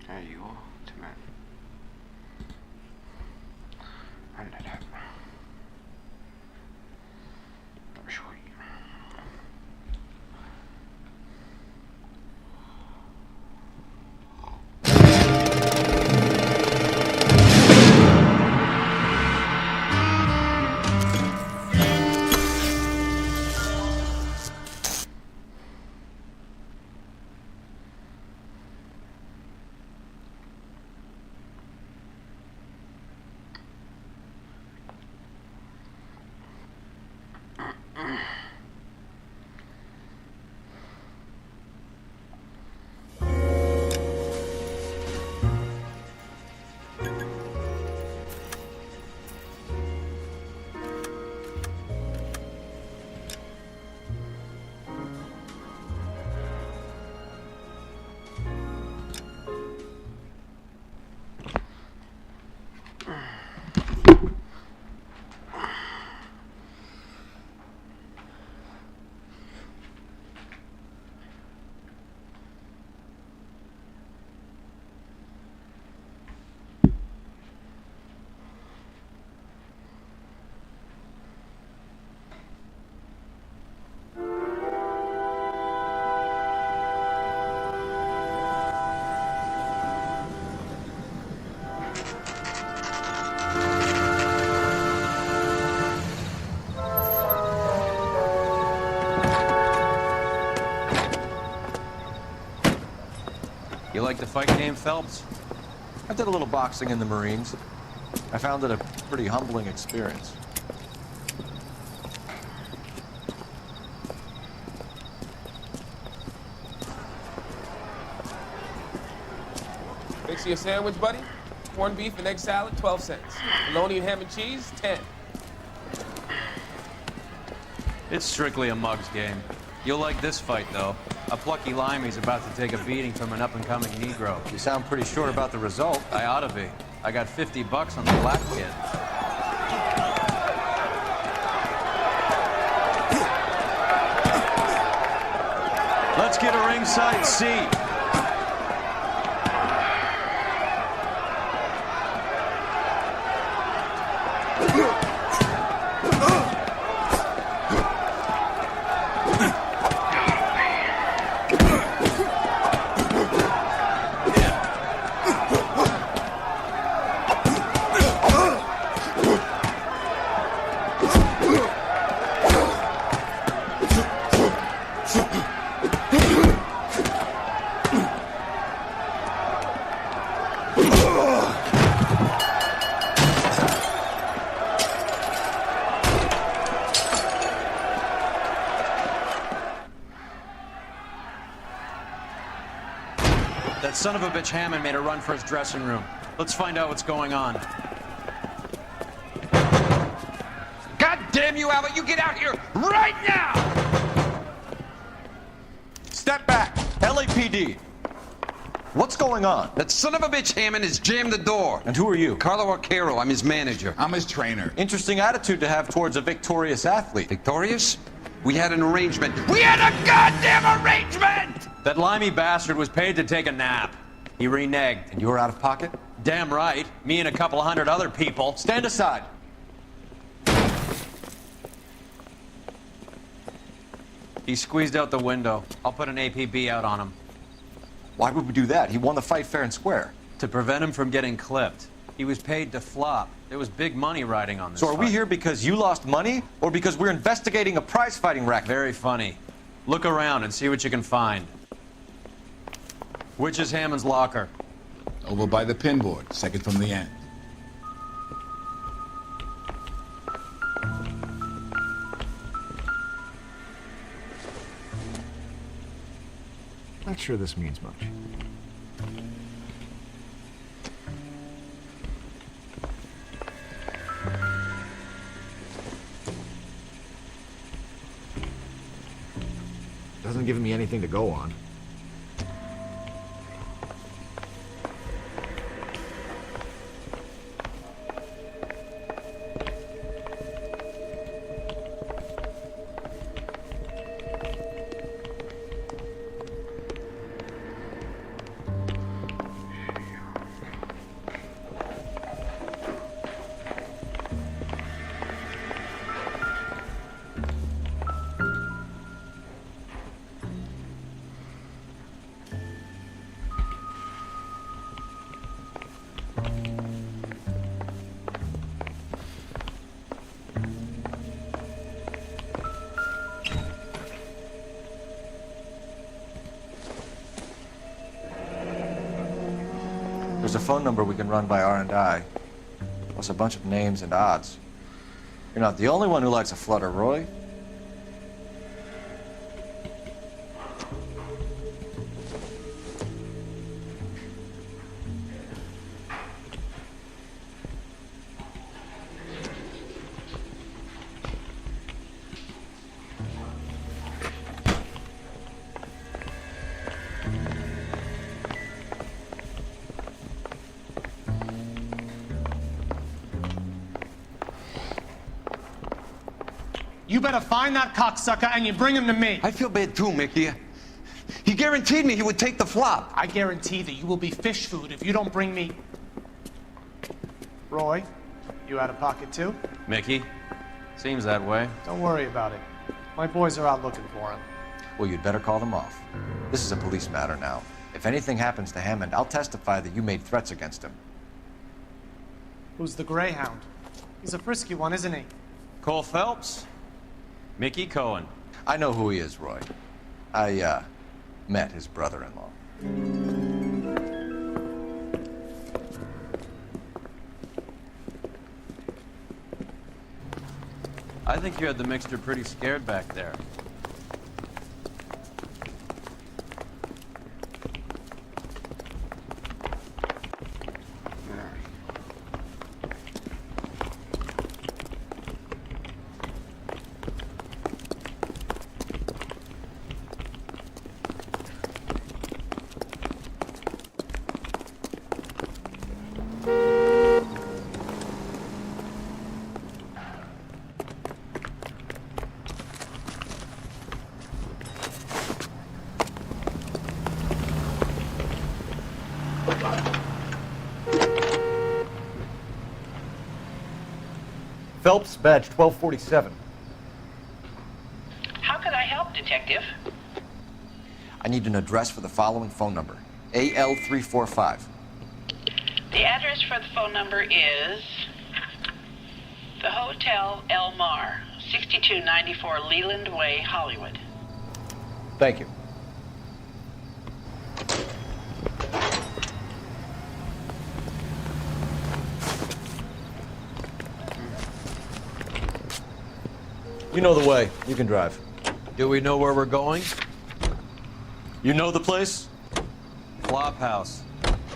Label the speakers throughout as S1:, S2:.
S1: ايوه تمام. هلا الحب. طب شوي.
S2: You like the fight game, Phelps?
S3: I did a little boxing in the Marines. I found it a pretty humbling experience.
S4: Mix you a sandwich, buddy? Corned beef and egg salad, 12 cents. Bologna and ham and cheese, 10.
S2: It's strictly a mug's game. You'll like this fight, though. A plucky limey's about to take a beating from an up-and-coming Negro.
S3: You sound pretty sure about the result.
S2: I ought to be. I got $50 on the black kid. Let's get a ringside seat. That son of a bitch Hammond made a run for his dressing room. Let's find out what's going on.
S1: God damn you, Albert! You get out here right now!
S3: Step back! LAPD! What's going on?
S1: That son of a bitch Hammond has jammed the door.
S3: And who are you?
S1: Carlo Arcaro, I'm his manager.
S5: I'm his trainer.
S3: Interesting attitude to have towards a victorious athlete.
S1: Victorious? We had an arrangement. We had a goddamn arrangement!
S2: That limey bastard was paid to take a nap. He reneged.
S3: And you were out of pocket?
S2: Damn right. Me and a couple hundred other people.
S3: Stand aside.
S2: He squeezed out the window. I'll put an APB out on him.
S3: Why would we do that? He won the fight fair and square.
S2: To prevent him from getting clipped. He was paid to flop. There was big money riding on this
S3: So are we
S2: fight.
S3: here because you lost money, or because we're investigating a prize-fighting racket?
S2: Very funny. Look around and see what you can find. Which is Hammond's locker?
S5: Over by the pinboard, second from the end.
S6: Not sure this means much. hasn't given me anything to go on.
S3: There's a phone number we can run by R&I, plus a bunch of names and odds. You're not the only one who likes a flutter, Roy.
S7: You better find that cocksucker and you bring him to me.
S1: I feel bad too, Mickey. He guaranteed me he would take the flop.
S7: I guarantee that you will be fish food if you don't bring me... Roy, you out of pocket too?
S2: Mickey? Seems that way.
S7: Don't worry about it. My boys are out looking for him.
S3: Well, you'd better call them off. This is a police matter now. If anything happens to Hammond, I'll testify that you made threats against him.
S7: Who's the Greyhound? He's a frisky one, isn't he?
S2: Cole Phelps? Mickey Cohen.
S3: I know who he is, Roy. I, met his brother-in-law.
S2: I think you had the mixture pretty scared back there.
S3: Phelps, badge 1247.
S8: How could I help, Detective?
S3: I need an address for the following phone number. AL345.
S8: The address for the phone number is the Hotel L.A.Noire, 6294 Leland Way, Hollywood.
S3: Thank you. You know the way. You can drive.
S2: Do we know where we're going?
S3: You know the place?
S2: Flophouse.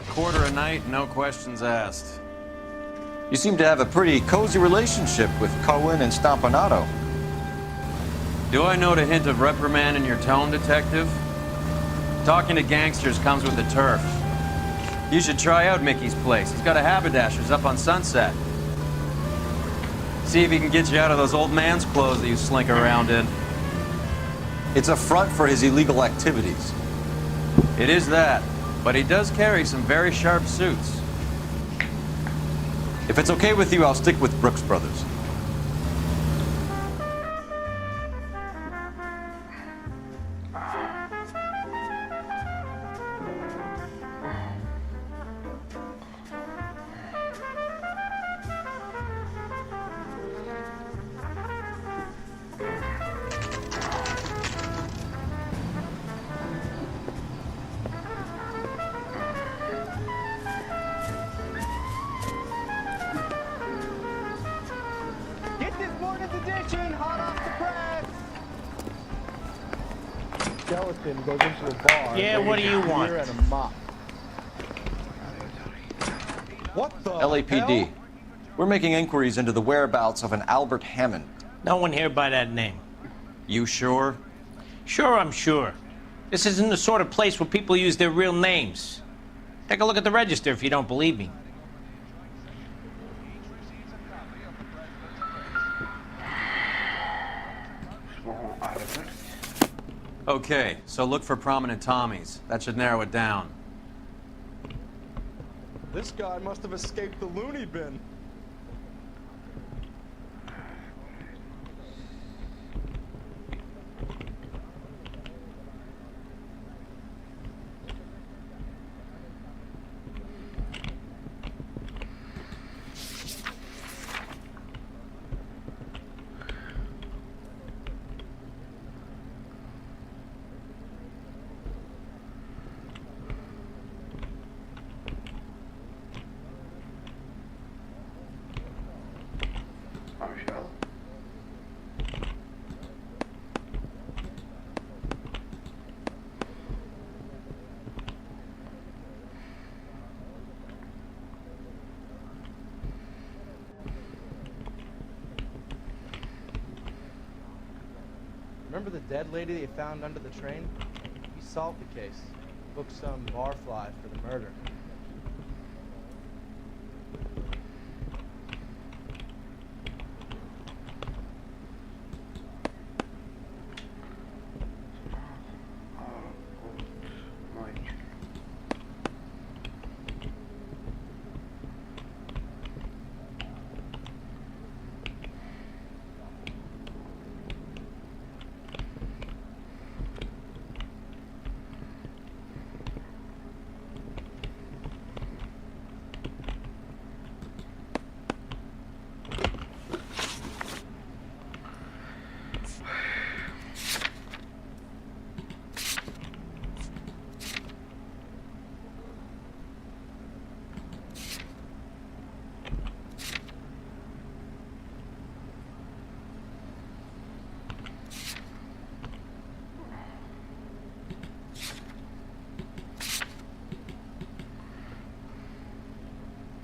S2: Quarter a night, no questions asked.
S3: You seem to have a pretty cozy relationship with Cohen and Stompanato.
S2: Do I note a hint of reprimand in your tone, Detective? Talking to gangsters comes with the turf. You should try out Mickey's place. He's got a haberdasher's up on Sunset. See if he can get you out of those old man's clothes that you slink around in.
S3: It's a front for his illegal activities.
S2: It is that, but he does carry some very sharp suits.
S3: If it's okay with you, I'll stick with Brooks Brothers.
S9: Skeleton goes into a bar.
S7: Yeah, what do you want?
S9: And a mop. What the
S3: LAPD.
S9: hell?
S3: We're making inquiries into the whereabouts of an Albert Hammond.
S7: No one here by that name.
S2: You sure?
S10: Sure, I'm sure. This isn't the sort of place where people use their real names. Take a look at the register if you don't believe me.
S2: Okay, so look for prominent Tommies. That should narrow it down.
S9: This guy must have escaped the loony bin.
S11: Remember the dead lady they found under the train? He solved the case. Booked some barfly for the murder.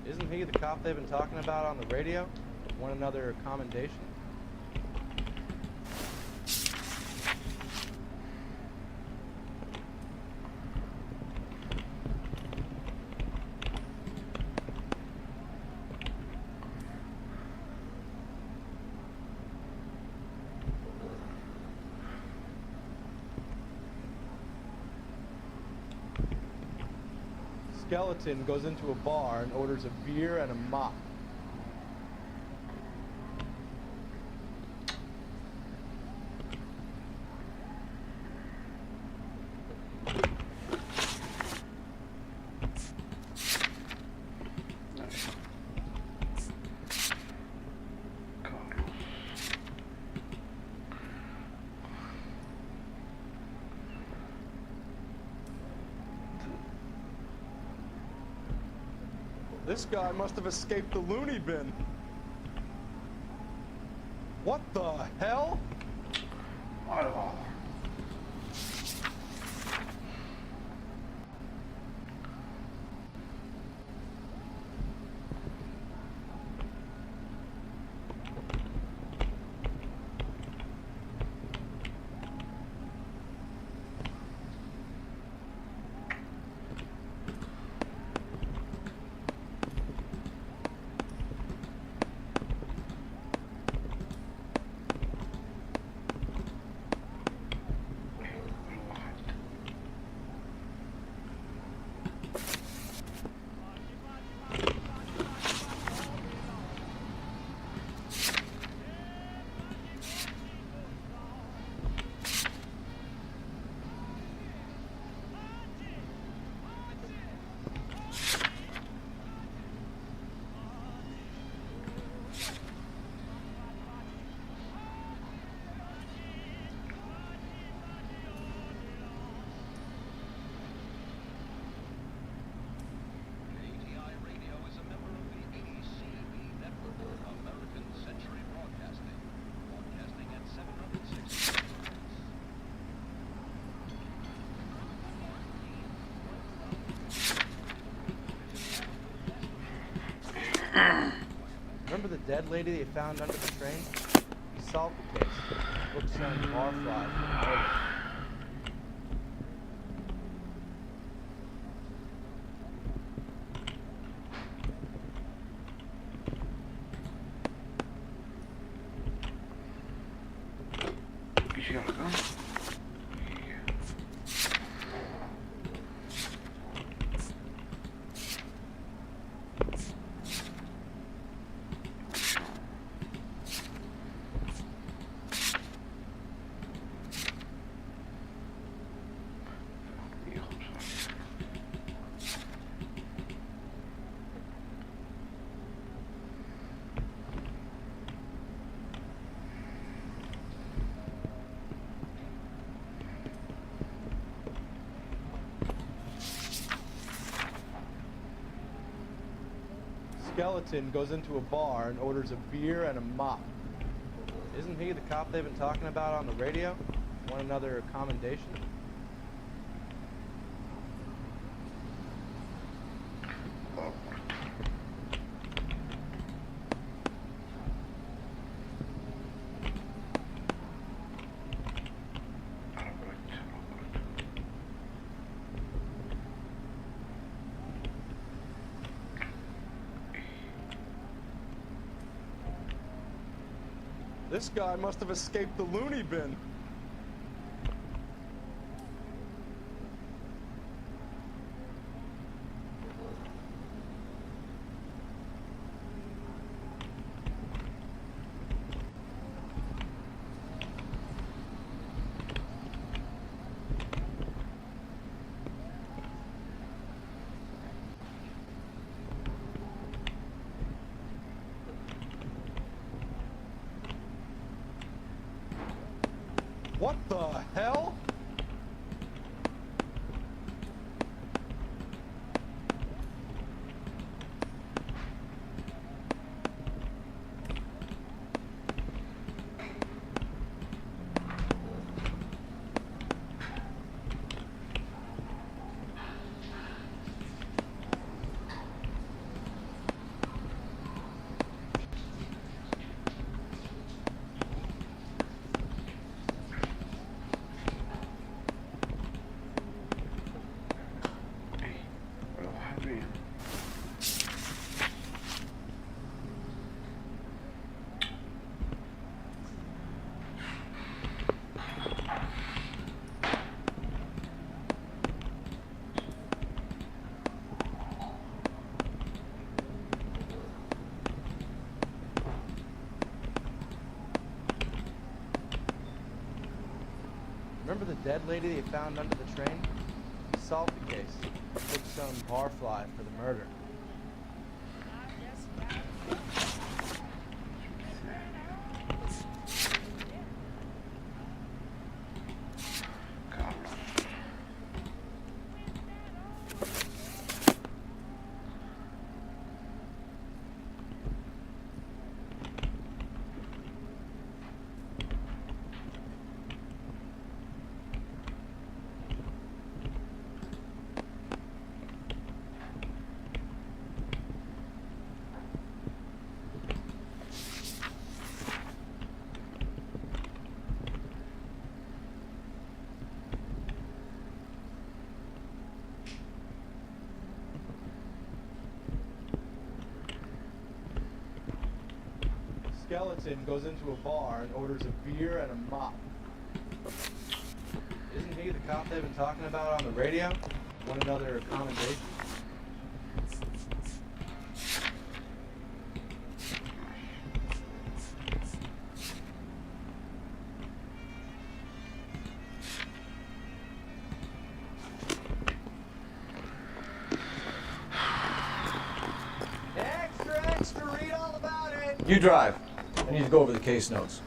S11: Isn't he the cop they've been talking about on the radio? Want another commendation? Skeleton goes into a bar and orders a beer and a mop. This guy must have escaped the loony bin. What the hell? Remember the dead lady they found under the train? He solved the case. Booked some barfly for the murder. Skeleton goes into a bar and orders a beer and a mop. Isn't he the cop they've been talking about on the radio? Want another commendation?
S9: This guy must have escaped the loony bin. What the hell?
S11: Remember the dead lady they found under the train? He solved the case. Took some barfly for the murder. Skeleton goes into a bar and orders a beer and a mop. Isn't he the cop they've been talking about on the radio? Want another commendation?
S3: Extra, read all about it. You drive. I need to go over the case notes.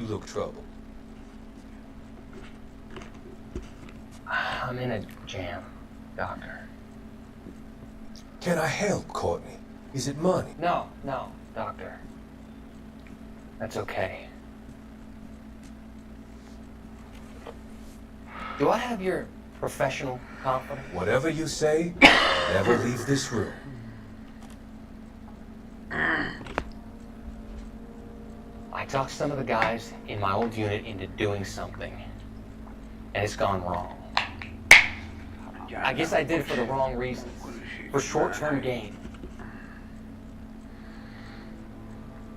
S12: look troubled.
S13: I'm in a jam, Doctor.
S12: Can I help, Courtney? Is it money?
S13: No, Doctor. That's okay. Do I have your professional confidence?
S12: Whatever you say, never leave this room.
S13: I talked some of the guys in my old unit into doing something, and it's gone wrong. I guess I did it for the wrong reasons, for short-term gain.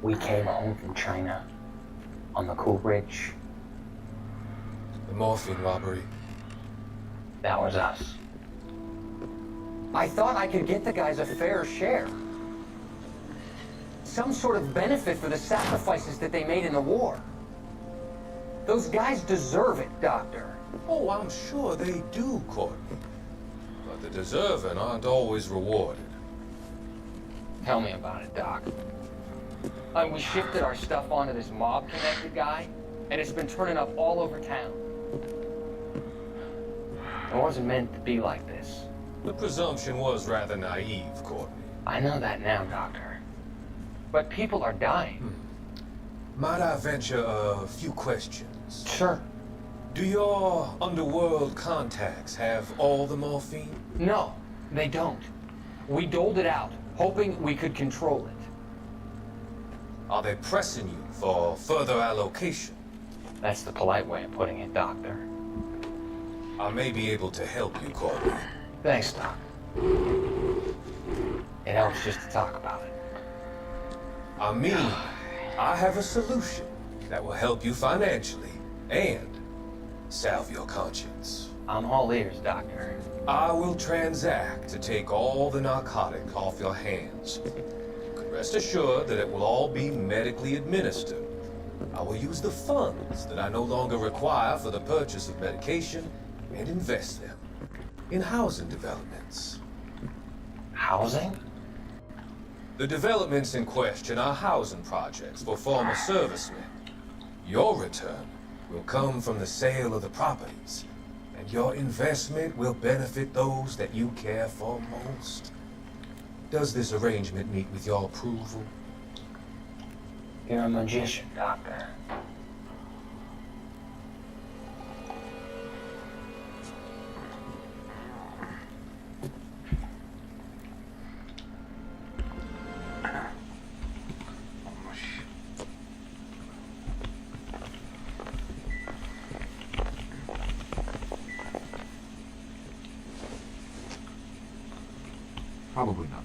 S13: We came home from China on the Cool Bridge.
S12: The morphine robbery.
S13: That was us. I thought I could get the guys a fair share. Some sort of benefit for the sacrifices that they made in the war. Those guys deserve it, Doctor.
S12: Oh, I'm sure they do, Courtney. But the deserving aren't always rewarded.
S13: Tell me about it, Doc. We shifted our stuff onto this mob-connected guy, and it's been turning up all over town. It wasn't meant to be like this.
S12: The presumption was rather naive, Courtney.
S13: I know that now, Doctor. But people are dying.
S12: Might I venture a few questions?
S13: Sure.
S12: Do your underworld contacts have all the morphine?
S13: No, they don't. We doled it out, hoping we could control it.
S12: Are they pressing you for further allocation?
S13: That's the polite way of putting it, Doctor.
S12: I may be able to help you, Courtney.
S13: Thanks, Doc. It helps just to talk about it.
S12: I mean, I have a solution that will help you financially and salve your conscience.
S13: I'm all ears, Doctor.
S12: I will transact to take all the narcotic off your hands. You can rest assured that it will all be medically administered. I will use the funds that I no longer require for the purchase of medication and invest them in housing developments.
S13: Housing?
S12: The developments in question are housing projects for former servicemen. Your return will come from the sale of the properties, and your investment will benefit those that you care for most. Does this arrangement meet with your approval?
S13: You're a magician, Doctor.
S6: Probably not.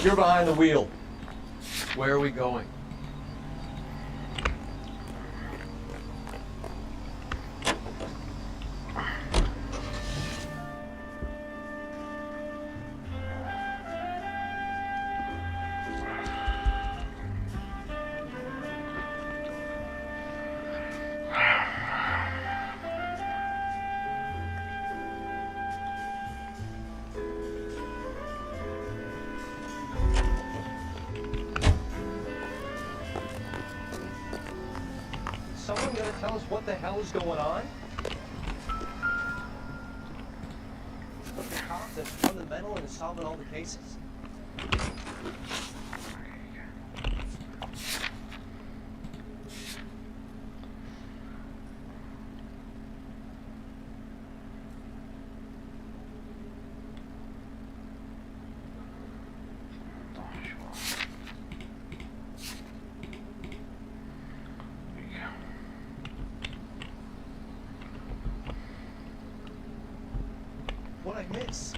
S3: You're behind the wheel. Where are we going?
S14: Someone gonna tell us what the hell is going on? The cop that's fundamental in solving all the cases?
S11: What'd I miss?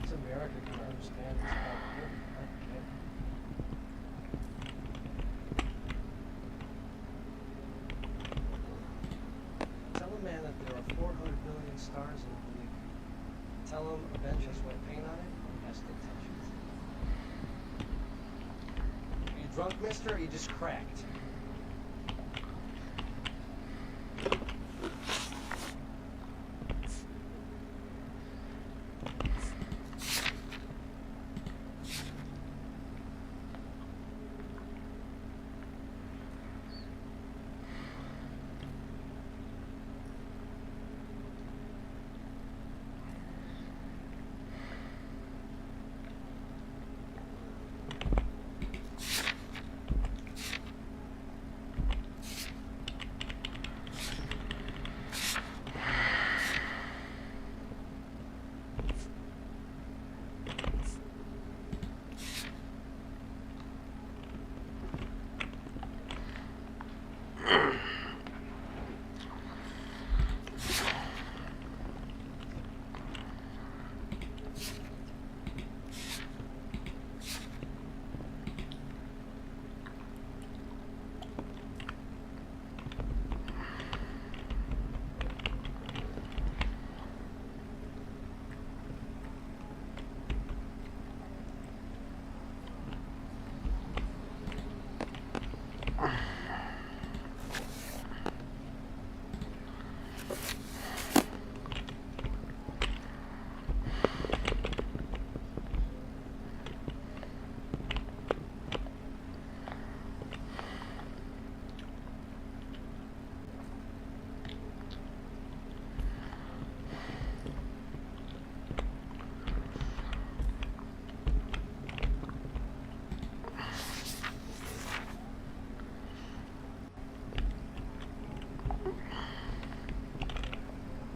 S14: It's America can understand this kind of thing. Tell a man that there are 400 billion stars in the league. Tell him a bench has wet paint on it, he has to touch it. Are you drunk, mister, or are you just cracked?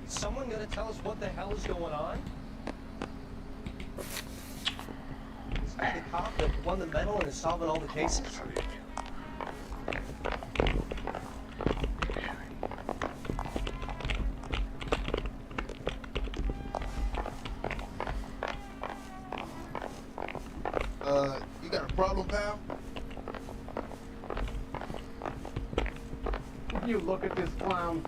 S14: Someone gonna tell us what the hell is going on? Is he the cop that won the medal and is solving all the cases?
S9: You got a problem, pal?
S11: You look at this clown.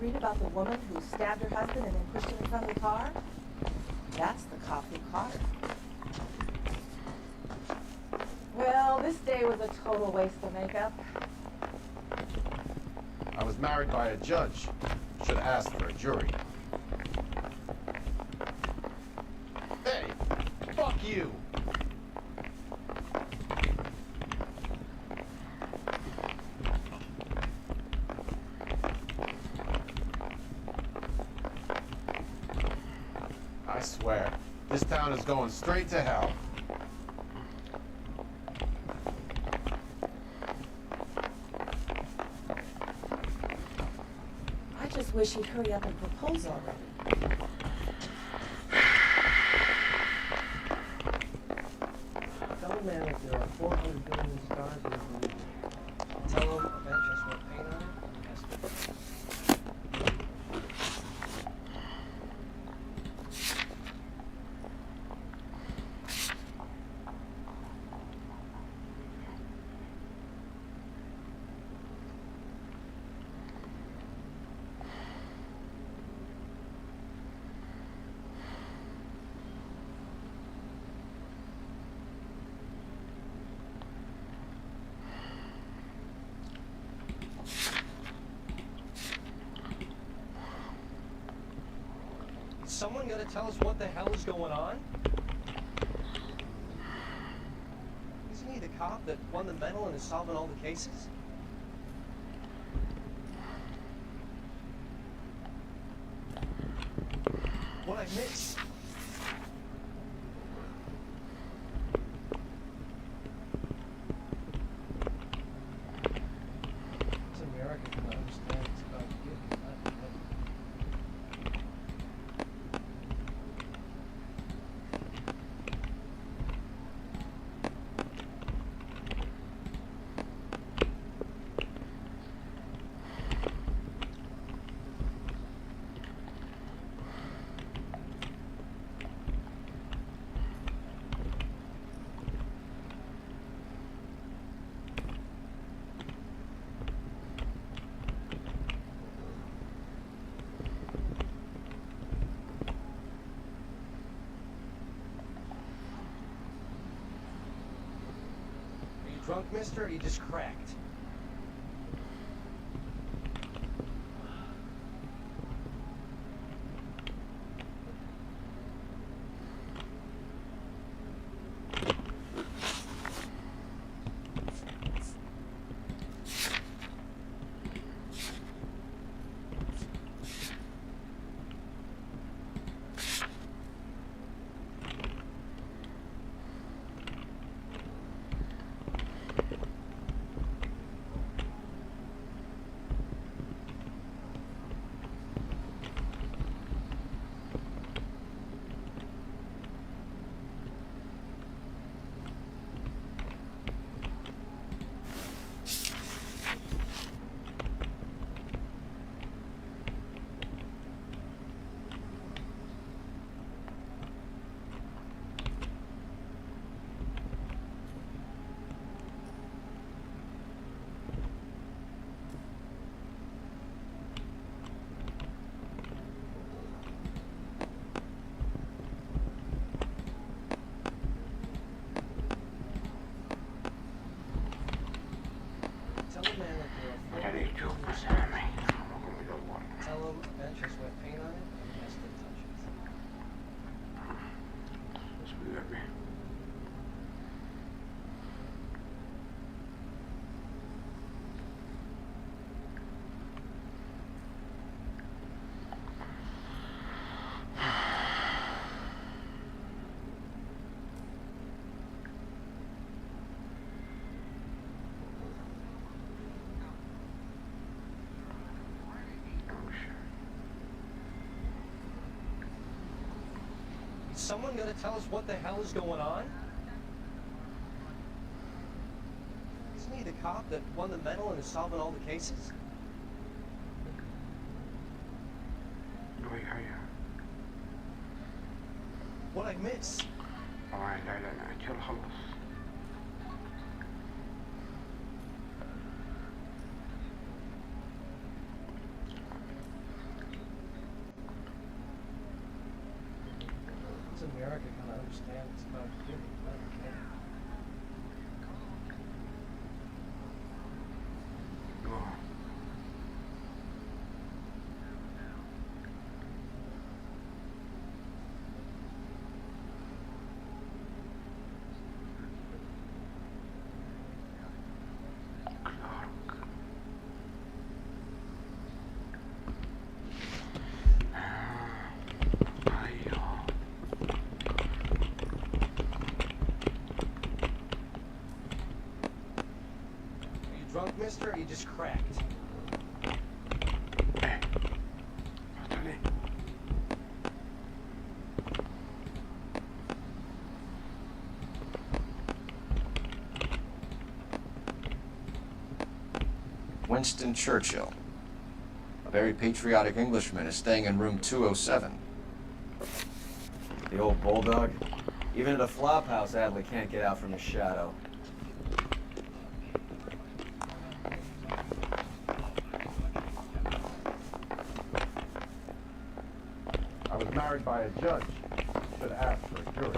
S15: Read about the woman who stabbed her husband and then pushed him in front of the car? That's the cop who caught her. Well, this day was a total waste of makeup.
S9: I was married by a judge. Should have asked for a jury. Hey, fuck you! I swear, this town is going straight to hell.
S15: I just wish he'd hurry up and propose already.
S14: Tell a man that there are 400 billion stars in the league. Tell him a bench has wet paint on it, he has to touch it. Is someone gonna tell us what the hell is going on? Isn't he the cop that won the medal and is solving all the cases? What I miss? It's America can understand it's about giving, not getting. Drunk, mister, or you just cracked? Is someone gonna tell us what the hell is going on? Isn't he the cop that won the medal and is solving all the cases? What I miss? It's America can understand it's about giving, not getting. Drunk, mister, or you just cracked?
S3: Winston Churchill, a very patriotic Englishman, is staying in room 207.
S2: The old bulldog. Even at a flop house, Adley can't get out from his shadow.
S6: I was married by a judge. Should ask for a jury.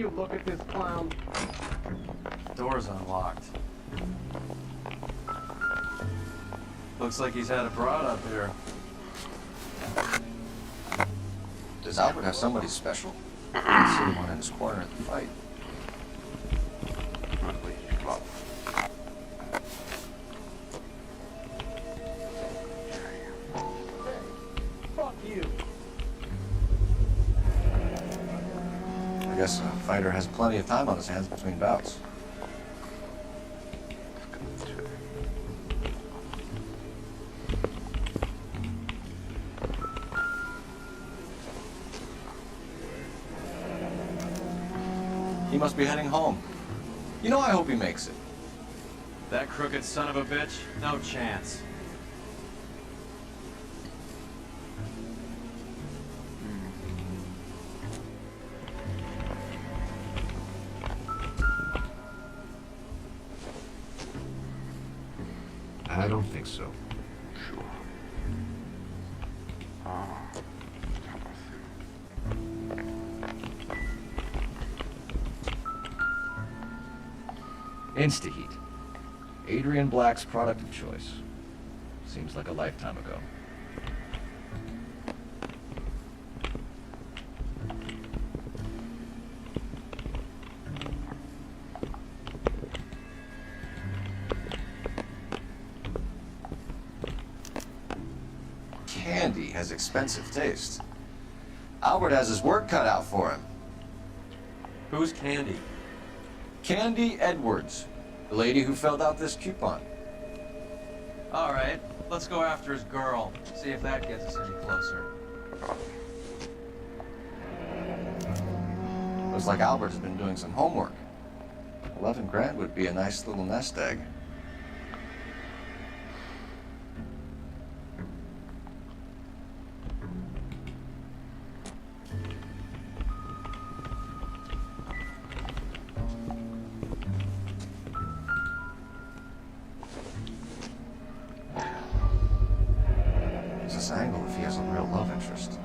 S9: You look at this clown.
S2: Door's unlocked. Looks like he's had a broad up here.
S3: Does Albert have somebody special? I see one in his corner at the fight.
S9: Fuck you.
S3: I guess a fighter has plenty of time on his hands between bouts. He must be heading home. You know, I hope he makes it.
S2: That crooked son of a bitch? No chance.
S3: I don't think so. Insta-heat. Adrian Black's product of choice. Seems like a lifetime ago. Candy has expensive taste. Albert has his work cut out for him.
S2: Who's Candy?
S3: Candy Edwards, the lady who filled out this coupon.
S2: All right, let's go after his girl. See if that gets us any closer.
S3: Looks like Albert's been doing some homework. 11 grand would be a nice little nest egg. Angle if he has a real love interest.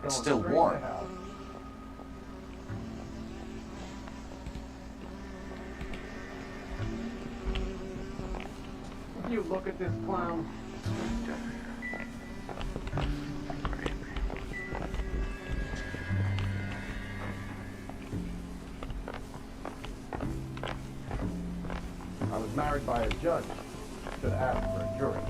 S3: It's still warm.
S9: You look at this clown.
S6: I was married by a judge. Should ask for a jury.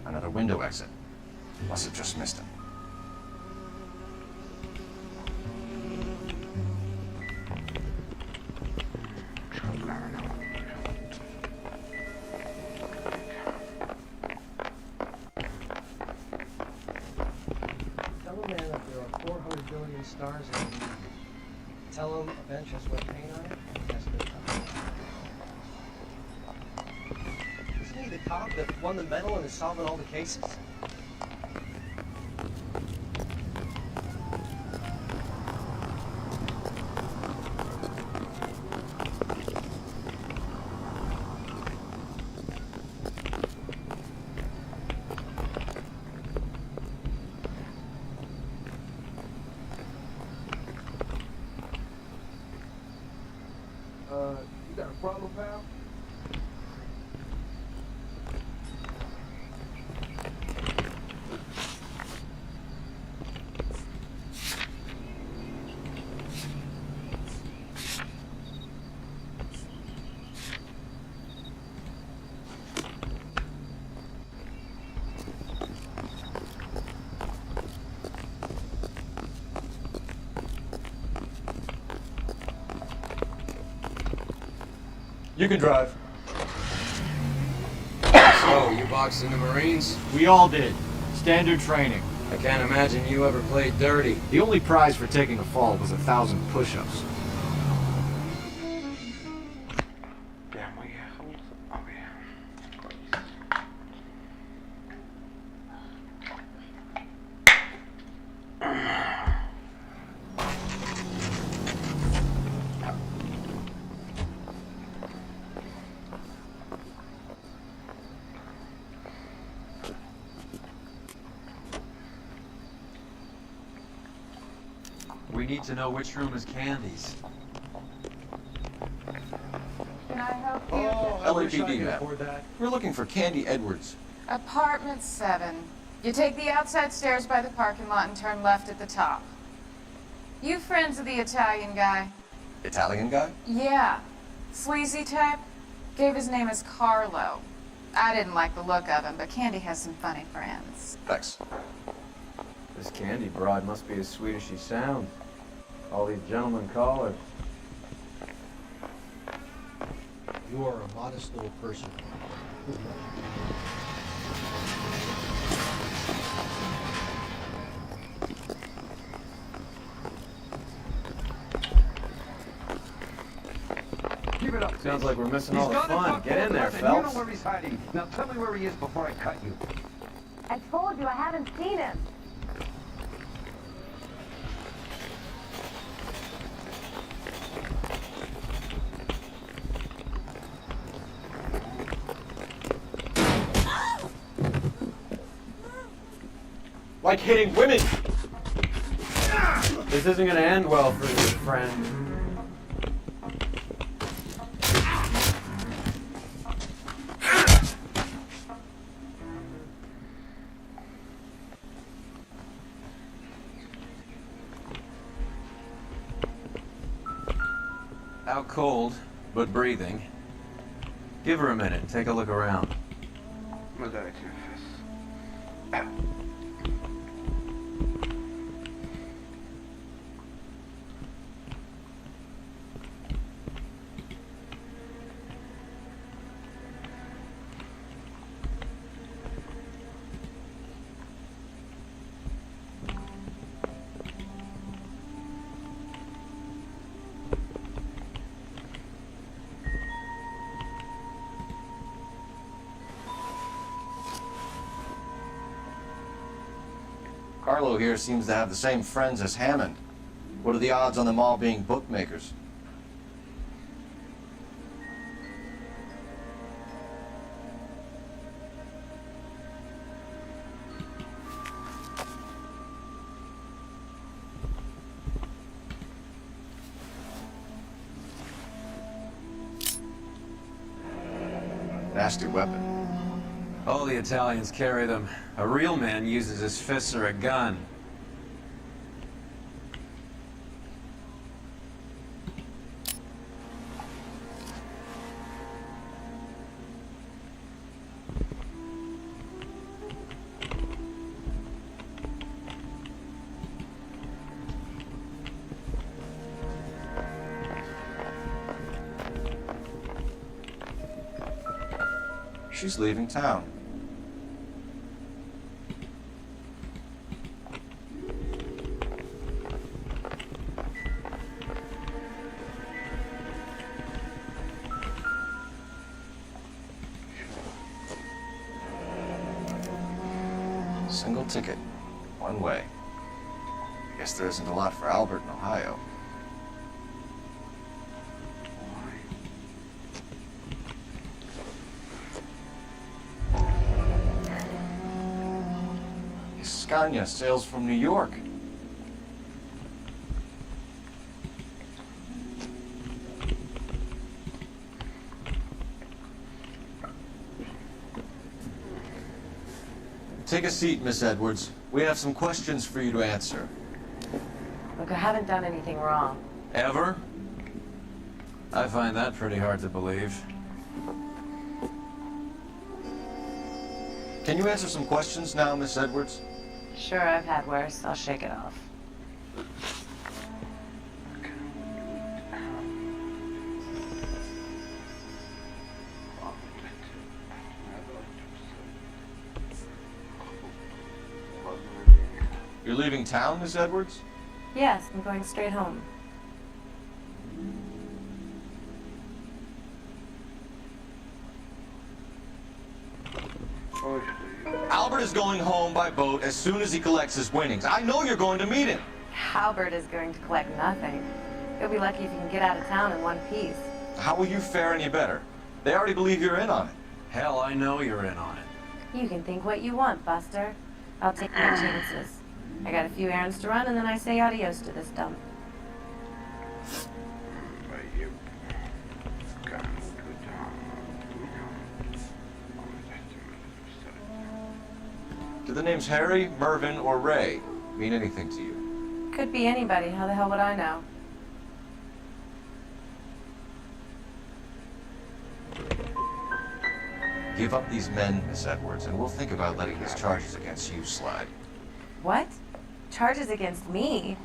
S3: Another window exit. Must have just missed him.
S14: Tell a man that there are 400 billion stars in the universe. Tell him a bench has wet paint on it. That's good time. Isn't he the cop that won the medal and is solving all the cases?
S3: You can drive.
S2: So, you boxed in the Marines?
S3: We all did. Standard training.
S2: I can't imagine you ever played dirty.
S3: The only prize for taking a fall was 1,000 push-ups.
S2: We need to know which room is Candy's.
S16: Can I help you?
S3: LAPD, ma'am. We're looking for Candy Edwards.
S16: Apartment 7. You take the outside stairs by the parking lot and turn left at the top. You friends of the Italian guy?
S3: Italian guy?
S16: Yeah. Sleazy type? Gave his name as Carlo. I didn't like the look of him, but Candy has some funny friends.
S3: Thanks.
S2: This Candy broad must be as sweet as she sounds. All these gentlemen call her.
S14: You are a modest little person.
S1: Keep it up.
S2: Sounds like we're missing all the fun. Get in there,
S1: You
S2: Phelps.
S1: know where he's hiding. Now tell me where he is before I cut you.
S17: I told you I haven't seen him.
S3: Like hitting women!
S2: This isn't gonna end well for you, friend. Out cold, but breathing. Give her a minute, take a look around.
S3: Carlo here seems to have the same friends as Hammond. What are the odds on them all being bookmakers? Nasty weapon.
S2: All the Italians carry them. A real man uses his fists or a gun.
S3: She's leaving town. Single ticket, one way. I guess there isn't a lot for Albert in Ohio. Scania sails from New York. Take a seat, Miss Edwards. We have some questions for you to answer.
S15: Look, I haven't done anything wrong.
S2: Ever? I find that pretty hard to believe.
S3: Can you answer some questions now, Miss Edwards?
S15: Sure, I've had worse. I'll shake it off.
S3: You're leaving town, Miss Edwards?
S18: Yes, I'm going straight home.
S3: Albert is going home by boat as soon as he collects his winnings. I know you're going to meet him.
S18: Albert is going to collect nothing. He'll be lucky if he can get out of town in one piece.
S3: How will you fare any better? They already believe you're in on it.
S2: Hell, I know you're in on it.
S18: You can think what you want, Buster. I'll take my chances. I got a few errands to run, and then I say adios to this dump.
S3: Do the names Harry, Mervyn, or Ray mean anything to you?
S18: Could be anybody. How the hell would I know?
S3: Give up these men, Miss Edwards, and we'll think about letting these charges against you slide.
S18: What? Charges against me?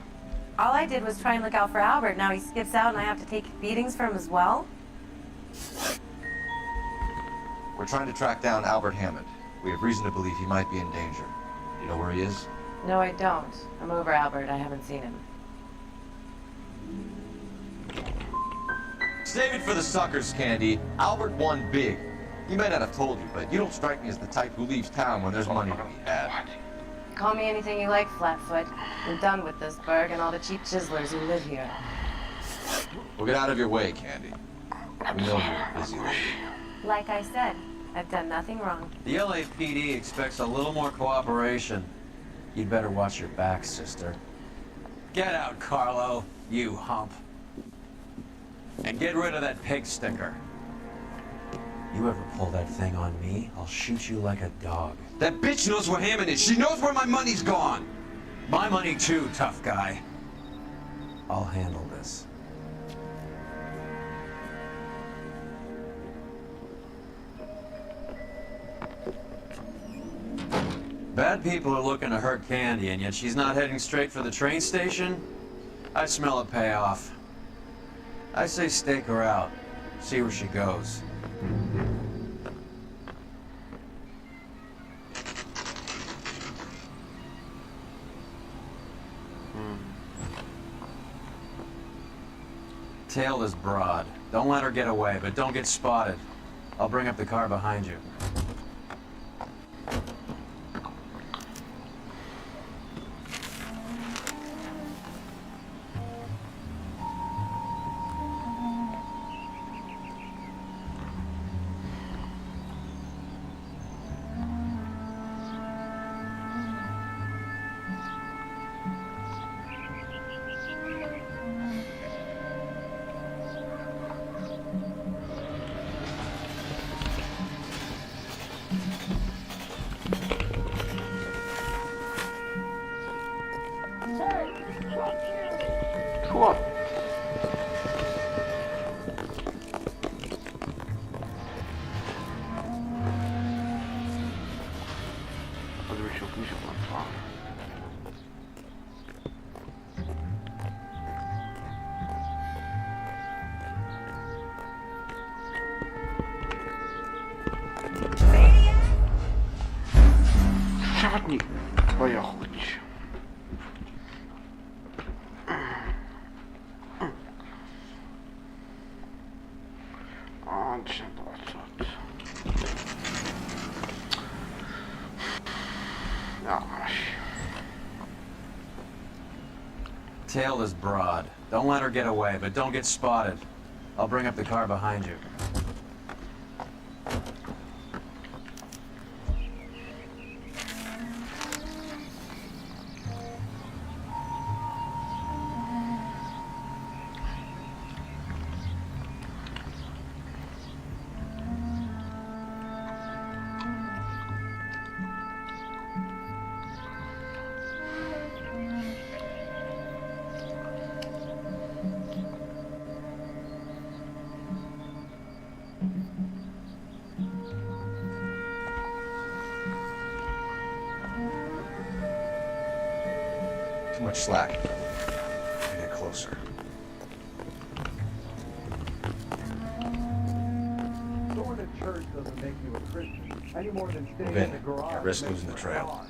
S18: All I did was try and look out for Albert. Now he skips out and I have to take beatings for him as well?
S3: We're trying to track down Albert Hammond. We have reason to believe he might be in danger. Do you know where he is?
S18: No, I don't. I'm over Albert. I haven't seen him.
S3: Save it for the suckers, Candy. Albert won big. He may not have told you, but you don't strike me as the type who leaves town when there's money to be had.
S18: Call me anything you like, Flatfoot. I'm done with this burg and all the cheap chiselers who live here.
S3: We'll get out of your way, Candy. We know you're a busy lady.
S18: Like I said, I've done nothing wrong.
S2: The LAPD expects a little more cooperation. You'd better watch your back, sister. Get out, Carlo, you hump. And get rid of that pig sticker. You ever pull that thing on me, I'll shoot you like a dog.
S1: That bitch knows where Hammond is. She knows where my money's gone.
S2: My money too, tough guy. I'll handle this. Bad people are looking to hurt Candy, and yet she's not heading straight for the train station? I smell a payoff. I say stake her out. See where she goes. Tail is broad. Don't let her get away, but don't get spotted. I'll bring up the car behind you.
S19: Sadni, твоя хуйня.
S2: Tail is broad. Don't let her get away, but don't get spotted. I'll bring up the car behind you.
S3: Too much slack. I get closer.
S6: Going to church doesn't make you a Christian any more than staying
S3: Ben,
S6: in the garage.
S3: I risk
S6: makes
S3: losing the
S6: you a
S3: trail.
S6: God.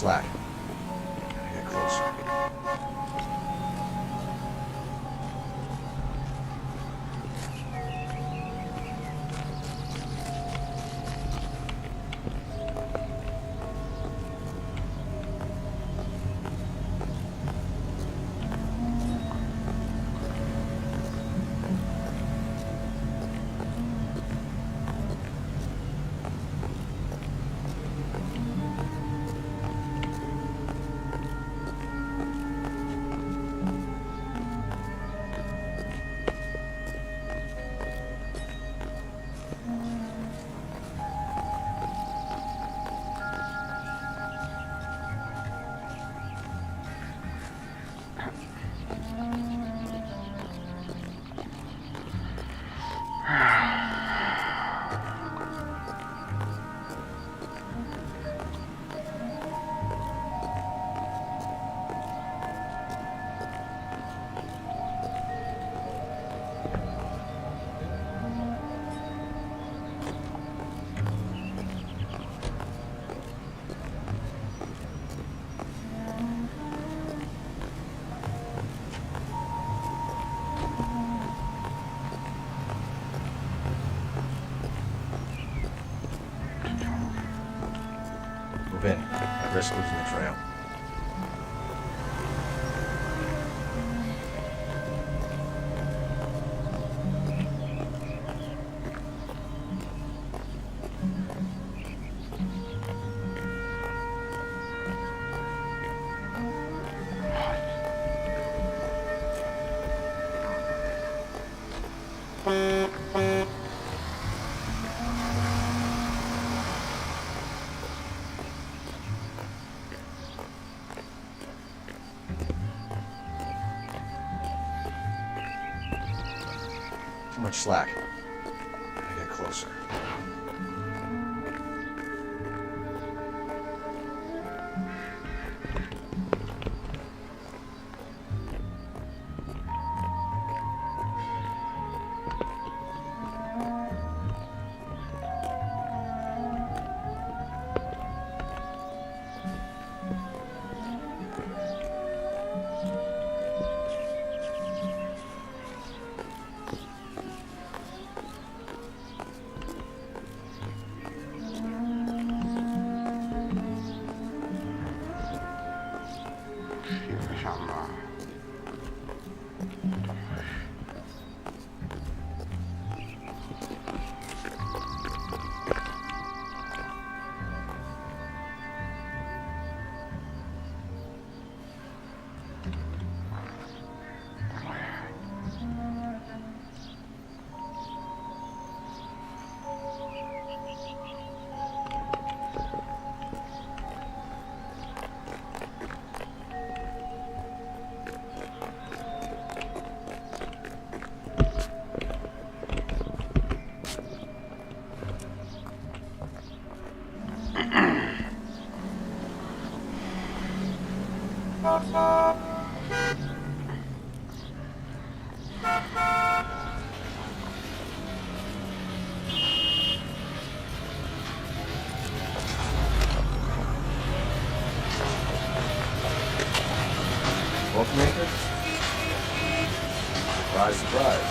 S3: slack. Gotta get closer. Move in. I risk losing the trail. Too much slack. Gotta get closer. Bookmaker? Surprise, surprise.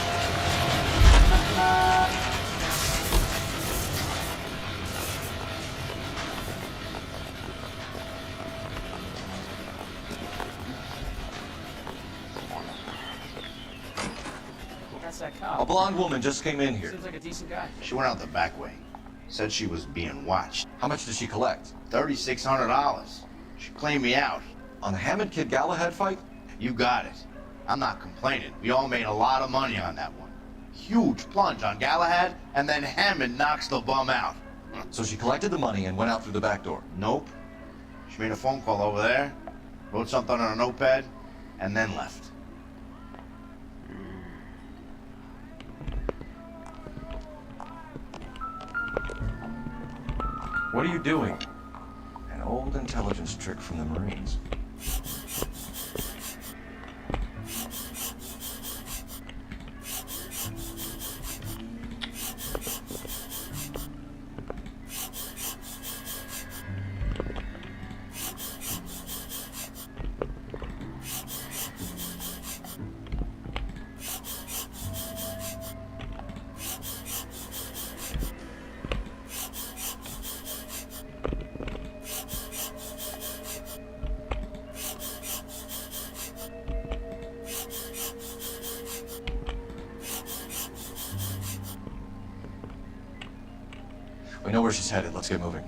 S13: That's that cop.
S3: A blonde woman just came in here.
S13: Seems like a decent guy.
S20: She went out the back way. Said she was being watched.
S3: How much did she collect?
S20: $3,600. She claimed me out.
S3: On the Hammond Kid Galahad fight?
S20: You got it. I'm not complaining. We all made a lot of money on that one. Huge plunge on Galahad, and then Hammond knocks the bum out.
S3: So she collected the money and went out through the back door?
S20: Nope. She made a phone call over there, wrote something on a notepad, and then left.
S3: What are you doing? An old intelligence trick from the Marines. We know where she's headed. Let's get moving.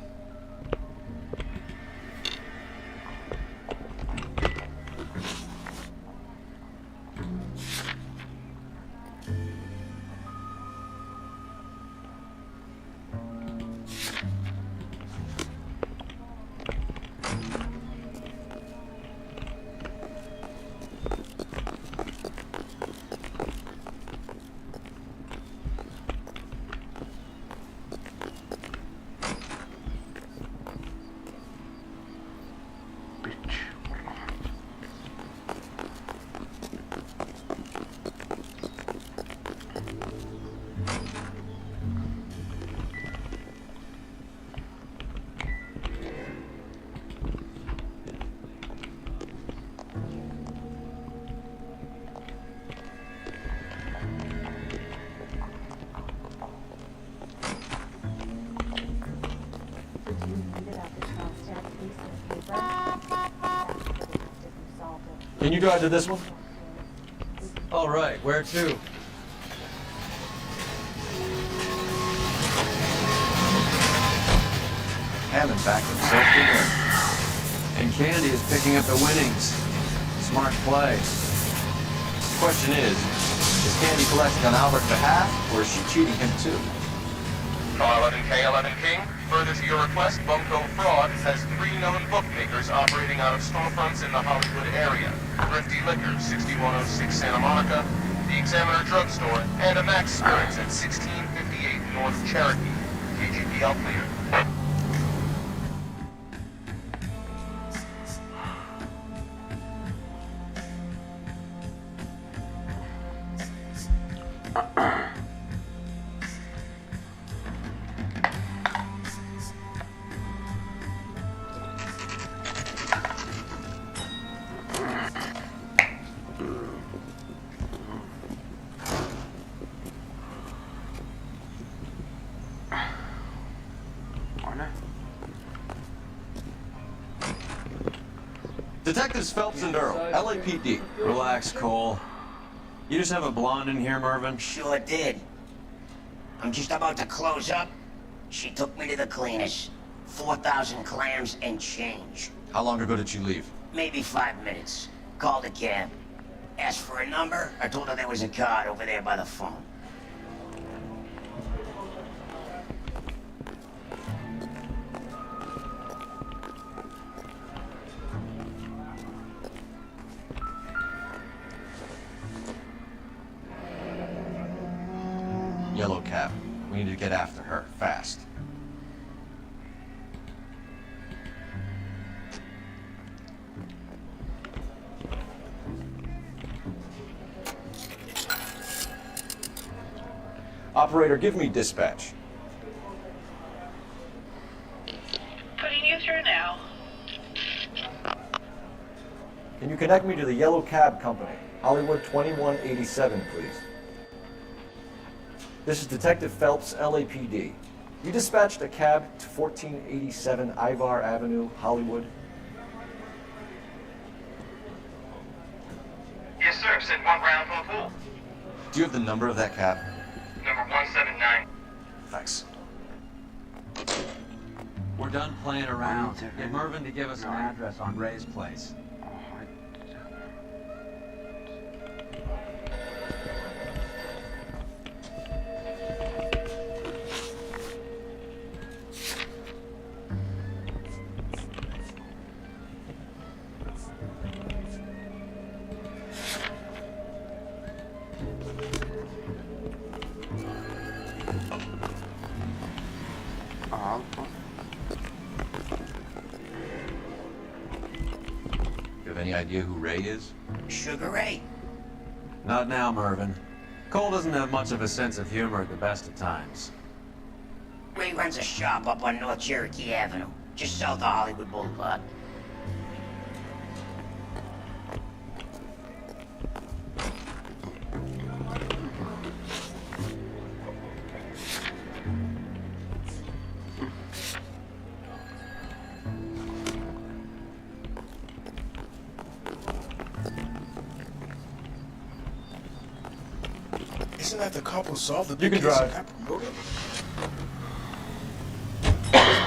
S3: Can you drive to this one?
S2: All right, where to?
S3: Hammond back himself to win.
S2: And Candy is picking up the winnings. Smart play.
S3: The question is Candy collecting on Albert's behalf, or is she cheating him too?
S21: Car 11K, 11 King. Further to your request, Bunko Fraud has 3 known bookmakers operating out of storefronts in the Hollywood area. Thrifty Liquor, 6106 Santa Monica, the Examiner Drugstore, and a Max Spirits at 1658 North Cherokee. KGP all clear.
S3: Detectives Phelps and Earl, LAPD.
S2: Relax, Cole. You just have a blonde in here, Mervyn?
S22: Sure did. I'm just about to close up. She took me to the cleaners. 4,000 clams and change.
S3: How long ago did you leave?
S22: Maybe 5 minutes. Called a cab. Asked for a number. I told her there was a card over there by the phone.
S3: Yellow cab. We need to get after her, fast. Operator, give me dispatch.
S8: Putting you through now.
S3: Can you connect me to the Yellow Cab Company? Hollywood 2187, please. This is Detective Phelps, LAPD. You dispatched a cab to 1487 Ivar Avenue, Hollywood?
S21: Yes, sir. Sent 1 round from the pool.
S3: Do you have the number of that cab?
S21: Number 179.
S3: Thanks.
S2: We're done playing around. Get Mervyn to give us an address on Ray's place.
S3: Any idea who Ray is?
S22: Sugar Ray?
S2: Not now, Mervyn. Cole doesn't have much of a sense of humor at the best of times.
S22: Ray runs a shop up on North Cherokee Avenue, just south of Hollywood Boulevard.
S23: Isn't that the couple solved the
S3: You can drive.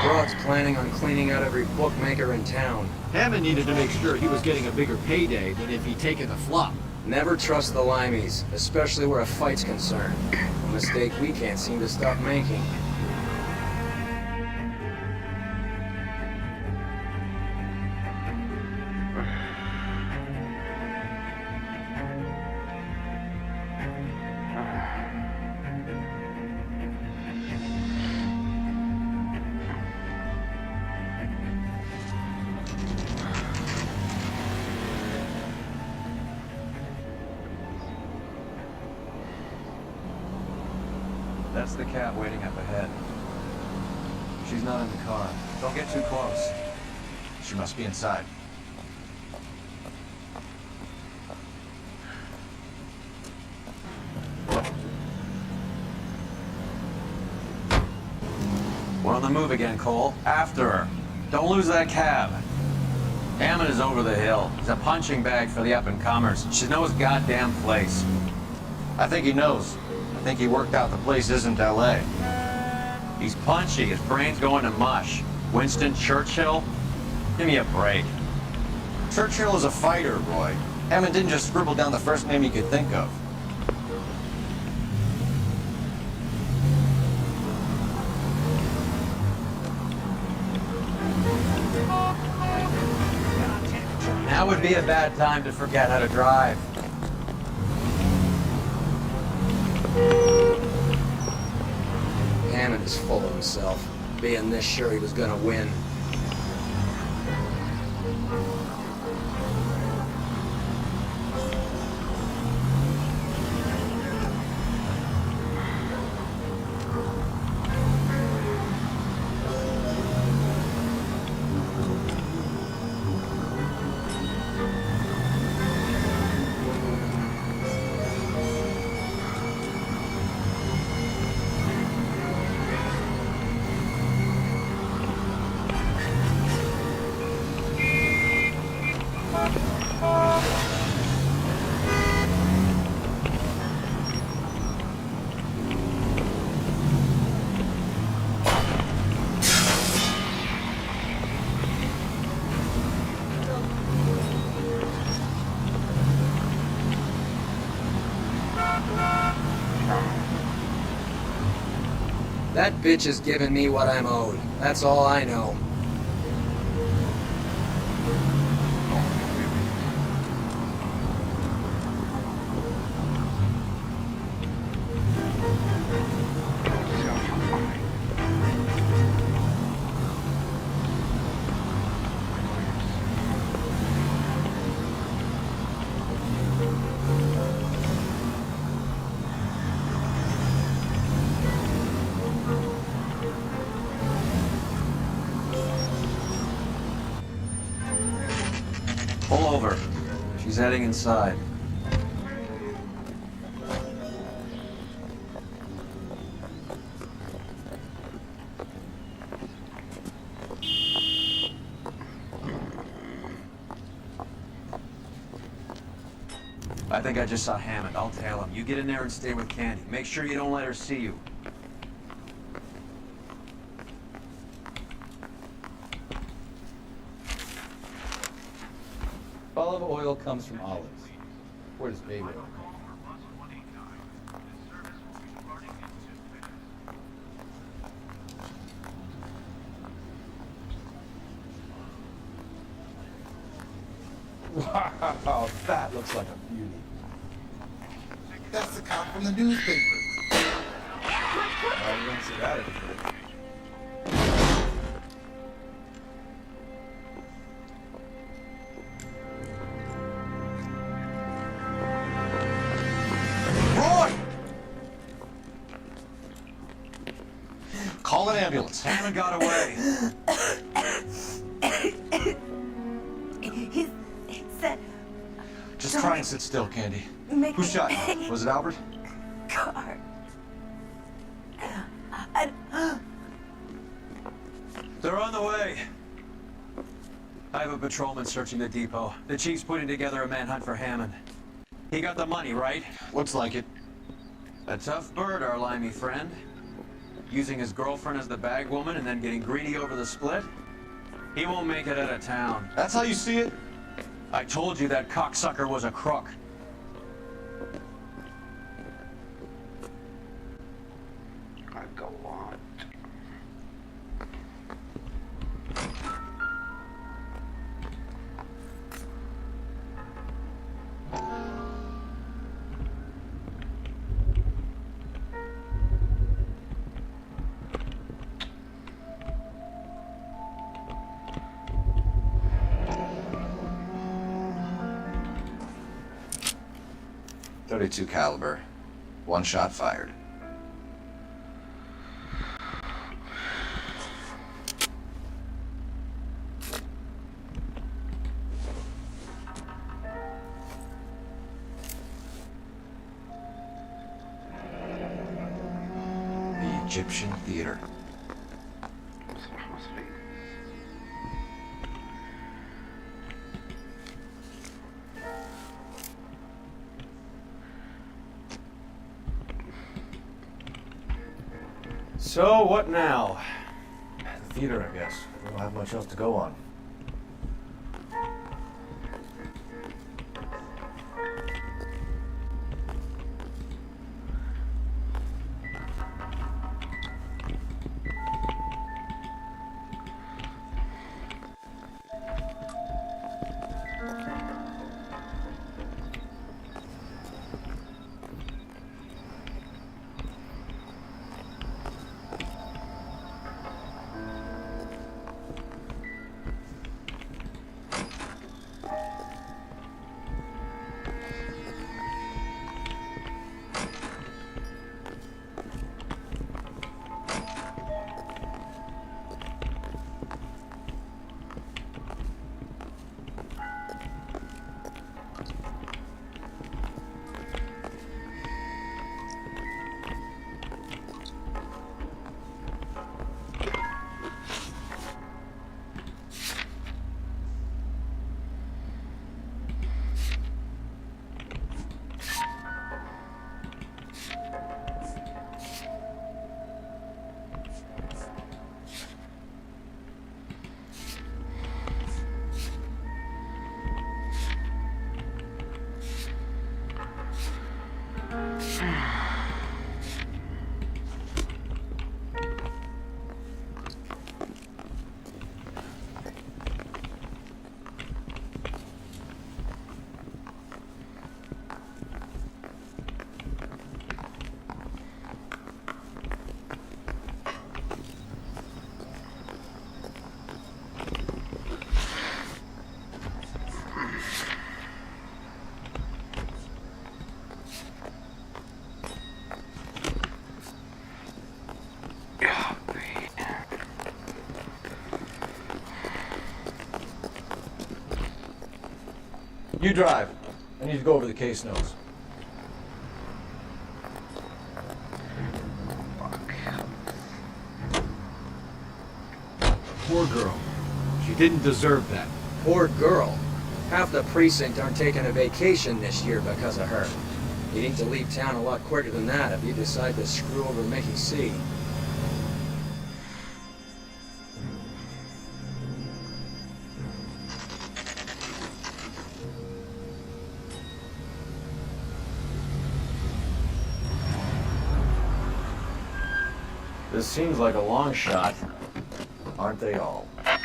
S2: Broad's planning on cleaning out every bookmaker in town.
S4: Hammond needed to make sure he was getting a bigger payday than if he'd taken the flop.
S2: Never trust the limeys, especially where a fight's concerned. A mistake we can't seem to stop making.
S3: That's the cab waiting up ahead. She's not in the car. Don't get too close. She must be inside.
S2: We're on the move again, Cole. After her. Don't lose that cab. Hammond is over the hill. He's a punching bag for the up-and-comers. She knows goddamn place.
S3: I think he knows. I think he worked out the place isn't L.A.
S2: He's punchy. His brain's going to mush. Winston Churchill? Give me a break.
S3: Churchill is a fighter, Roy. Hammond didn't just scribble down the first name he could think of.
S2: Now would be a bad time to forget how to drive. Hammond is full of himself, being this sure he was gonna win. That bitch is giving me what I'm owed. That's all I know. Pull over. She's heading inside. I think I just saw Hammond. I'll tail him. You get in there and stay with Candy. Make sure you don't let her see you.
S11: Olive oil comes from olives. Where does baby oil come from? Wow, that looks like a beauty.
S5: That's the cop from the newspaper.
S11: You don't see that anymore.
S3: Call an ambulance.
S2: Hammond got away.
S18: He said...
S3: Just try and sit still, Candy.
S18: Make
S3: Who shot you? Was it Albert?
S18: car.
S2: They're on the way. I have a patrolman searching the depot. The chief's putting together a manhunt for Hammond. He got the money, right?
S3: Looks like it.
S2: A tough bird, our limey friend. Using his girlfriend as the bag woman and then getting greedy over the split? He won't make it out of town.
S3: That's how you see it?
S2: I told you that cocksucker was a crook.
S19: I go on.
S3: .32 caliber. One shot fired. The Egyptian Theater.
S2: So, what now?
S3: The theater, I guess. We don't have much else to go on. You drive. I need to go over the case notes.
S4: Poor girl. She didn't deserve that.
S7: Poor girl. Half the precinct aren't taking a vacation this year because of her. You need to leave town a lot quicker than that if you decide to screw over Mickey C.
S2: This seems like a long shot.
S3: Aren't they all?
S2: Car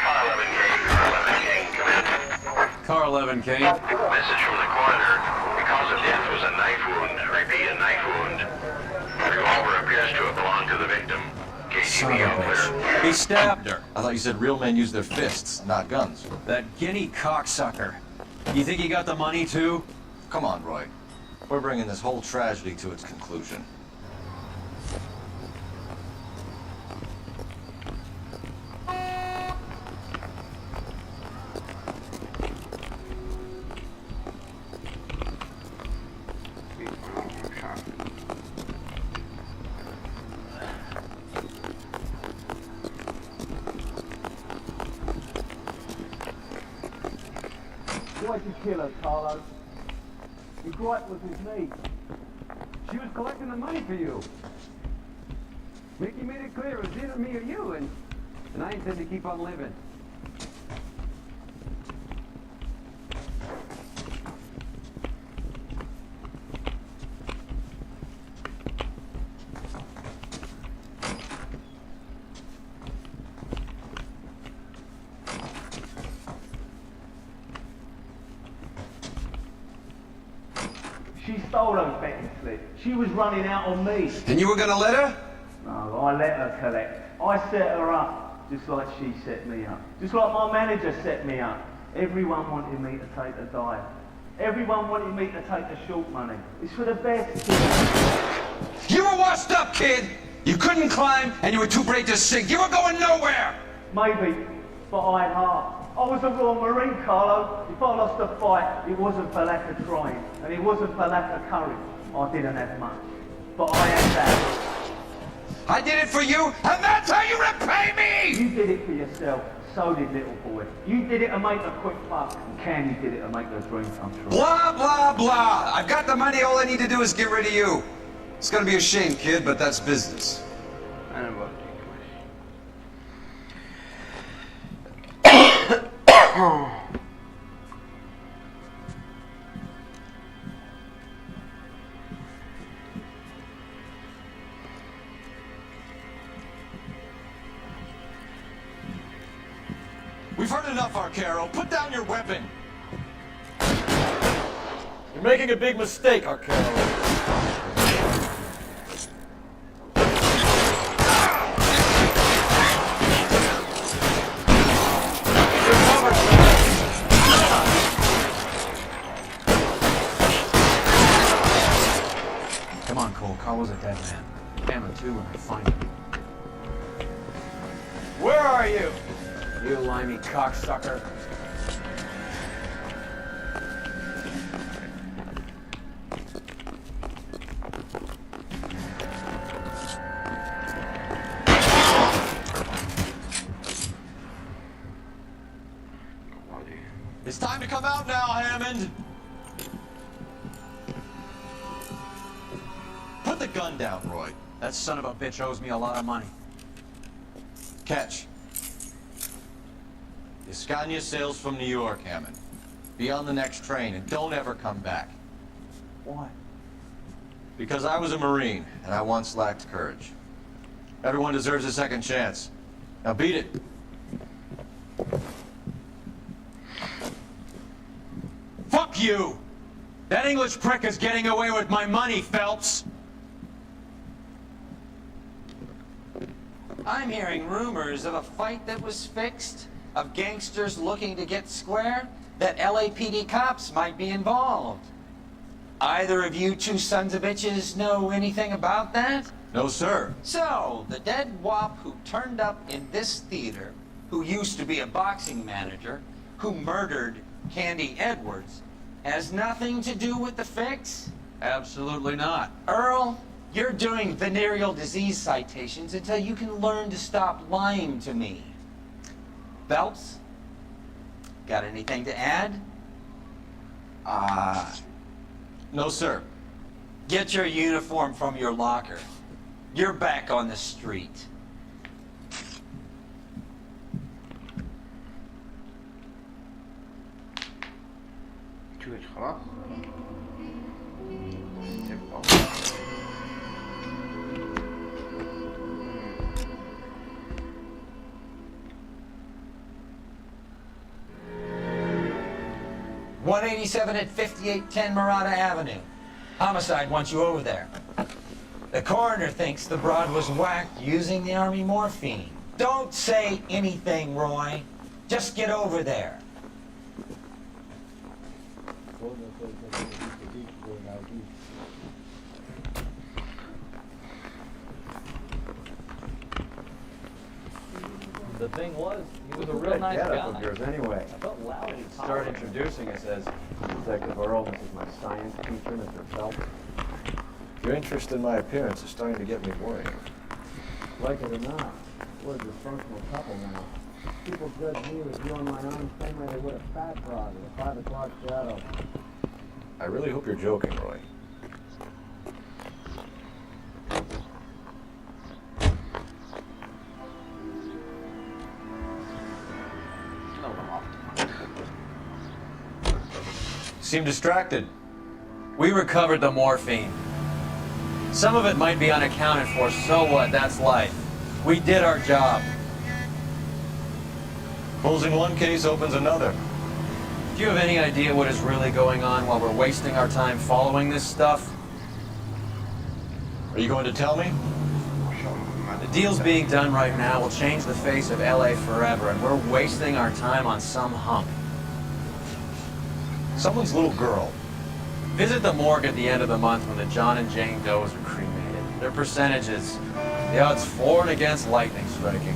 S2: 11K.
S21: Message from the coroner. The cause of death was a knife wound. I repeat, a knife wound. The revolver appears to have belonged to the victim.
S3: Son of a bitch.
S2: He stabbed her.
S3: I thought you said real men use their fists, not guns.
S2: That guinea cocksucker. You think he got the money too?
S3: Come on, Roy. We're bringing this whole tragedy to its conclusion.
S10: Why'd you kill her, Carlos? Your gripe was with me. She was collecting the money for you.
S9: Mickey made it clear it was either me or you, and I intend to keep on living.
S10: She stole those betting slips. She was running out on me.
S1: And you were gonna let her?
S10: No, I let her collect. I set her up, just like she set me up. Just like my manager set me up. Everyone wanted me to take the dive. Everyone wanted me to take the short money. It's for the best.
S1: You were washed up, kid! You couldn't climb, and you were too brave to sink. You were going nowhere!
S10: Maybe, but I had heart. I was a Royal Marine, Carlo. If I lost a fight, it wasn't for lack of trying, and it wasn't for lack of courage. I didn't have much, but I had that.
S1: I did it for you, and that's how you repay me!
S10: You did it for yourself. So did little boy. You did it to make a quick buck, and Candy did it to make her dream come true.
S1: Blah, blah, blah. I've got the money. All I need to do is get rid of you. It's gonna be a shame, kid, but that's business.
S9: I know about
S3: We've heard enough, Arcaro. Put down your weapon.
S11: You're making a big mistake, Arcaro.
S2: Come on, Cole. Carlo's a dead man. Hammer too when I find him.
S11: Where are you?
S7: You limey cocksucker.
S3: It's time to come out now, Hammond. Put the gun down, Roy.
S2: That son of a bitch owes me a lot of money.
S3: Catch. Escania sails from New York, Hammond. Be on the next train and don't ever come back.
S10: Why?
S3: Because I was a Marine, and I once lacked courage. Everyone deserves a second chance. Now beat it.
S2: Fuck you! That English prick is getting away with my money, Phelps!
S12: I'm hearing rumors of a fight that was fixed, of gangsters looking to get square, that LAPD cops might be involved. Either of you two sons of bitches know anything about that?
S3: No, sir.
S12: So, the dead wop who turned up in this theater, who used to be a boxing manager, who murdered Candy Edwards, has nothing to do with the fix?
S2: Absolutely not.
S12: Earl, you're doing venereal disease citations until you can learn to stop lying to me. Phelps, got anything to add?
S3: No, sir.
S12: Get your uniform from your locker. You're back on the street.
S9: خلاص
S12: 187 at 5810 Murata Avenue. Homicide wants you over there. The coroner thinks the broad was whacked using the army morphine. Don't say anything, Roy. Just get over there.
S11: The thing was, he was a real nice guy.
S9: Of yours anyway.
S11: I felt loud and
S9: Start introducing us as Detective Earl. This is my science teacher, Mr. Phelps.
S3: Your interest in my appearance is starting to get me worried.
S10: Like it or not, we're a dysfunctional couple now. People judge me with you on my arm the same way they would a fat broad with a 5 o'clock shadow.
S3: I really hope you're joking, Roy. seem distracted.
S2: We recovered the morphine. Some of it might be unaccounted for, so what? That's life. We did our job.
S3: Closing one case opens another.
S2: Do you have any idea what is really going on while we're wasting our time following this stuff?
S3: Are you going to tell me?
S2: The deals being done right now will change the face of L.A. forever, and we're wasting our time on some hump.
S3: Someone's little girl.
S2: Visit the morgue at the end of the month when the John and Jane Does are cremated. Their percentages. The odds for and against lightning striking.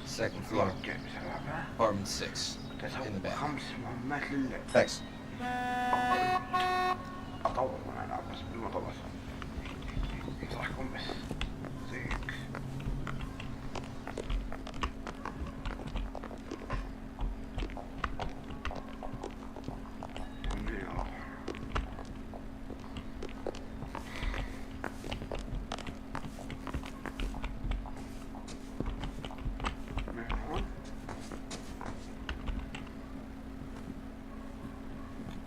S7: Second floor. Apartment 6. In the back.
S3: Thanks.
S19: اطول وانا العب بس بالمطبخ صحكم بس زيك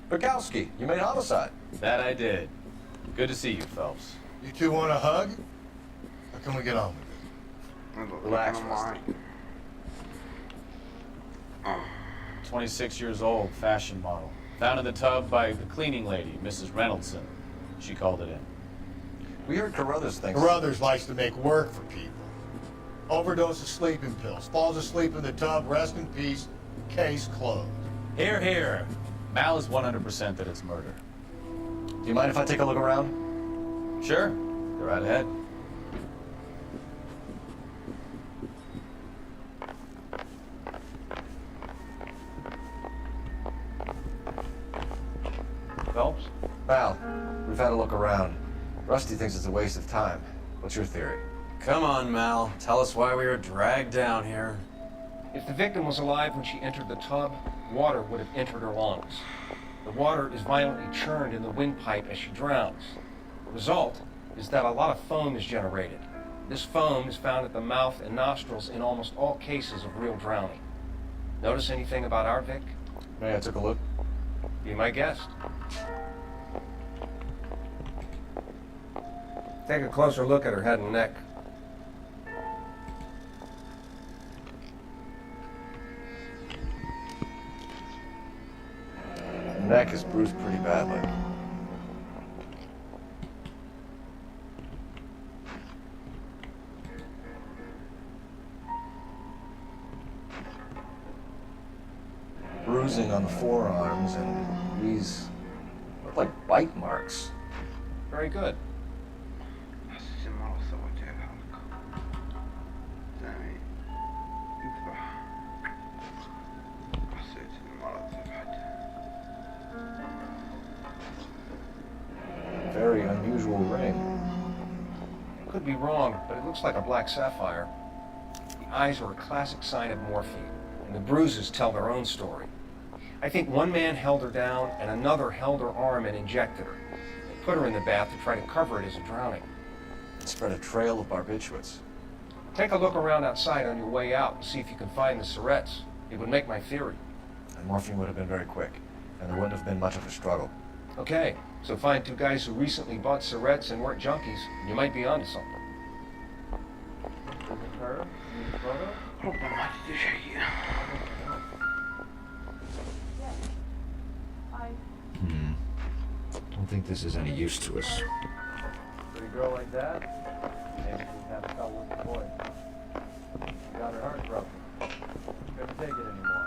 S3: Bukowski, you made homicide.
S2: That I did. Good to see you, Phelps.
S6: You two want a hug? Or can we get on with it?
S3: Relax, Rusty.
S9: 26 years old, fashion model. Found in the tub by the cleaning lady, Mrs. Reynoldson. She called it in.
S3: We heard Carruthers thinks...
S6: Carruthers likes to make work for people. Overdose of sleeping pills. Falls asleep in the tub. Rest in peace. Case closed.
S9: Here, here. Mal is 100% that it's murder.
S3: Do you mind if I take a look around?
S9: Sure. Go right ahead. Phelps?
S3: Mal, we've had a look around. Rusty thinks it's a waste of time. What's your theory?
S2: Come on, Mal. Tell us why we were dragged down here.
S14: If the victim was alive when she entered the tub, water would have entered her lungs. The water is violently churned in the windpipe as she drowns. The result is that a lot of foam is generated. This foam is found at the mouth and nostrils in almost all cases of real drowning. Notice anything about our Vic?
S3: Yeah, I took a look.
S14: Be my guest. Take a closer look at her head and neck.
S3: The neck is bruised pretty badly. Bruising on the forearms, and these look like bite marks.
S14: Very good.
S3: Very unusual ring.
S14: Could be wrong, but it looks like a black sapphire. The eyes are a classic sign of morphine, and the bruises tell their own story. I think one man held her down, and another held her arm and injected her. They put her in the bath to try to cover it as a drowning.
S3: It spread a trail of barbiturates.
S14: Take a look around outside on your way out and see if you can find the syrettes. It would make my theory.
S3: And morphine would have been very quick, and there wouldn't have been much of a struggle.
S14: Okay, so find two guys who recently bought syrettes and weren't junkies, and you might be onto something.
S3: Don't think this is any use to us.
S9: Pretty girl like that, maybe she'd have a couple with the boy. She got her heart broken. Couldn't take it anymore.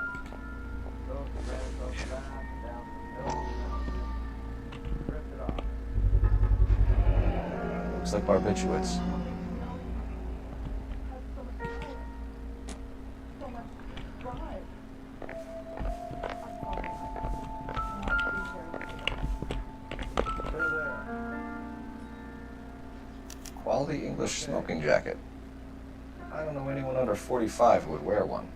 S9: So she ran across the back and down the nose and drifted off.
S3: Looks like barbiturates. Quality English smoking jacket. I don't know anyone under under 45 who would wear one.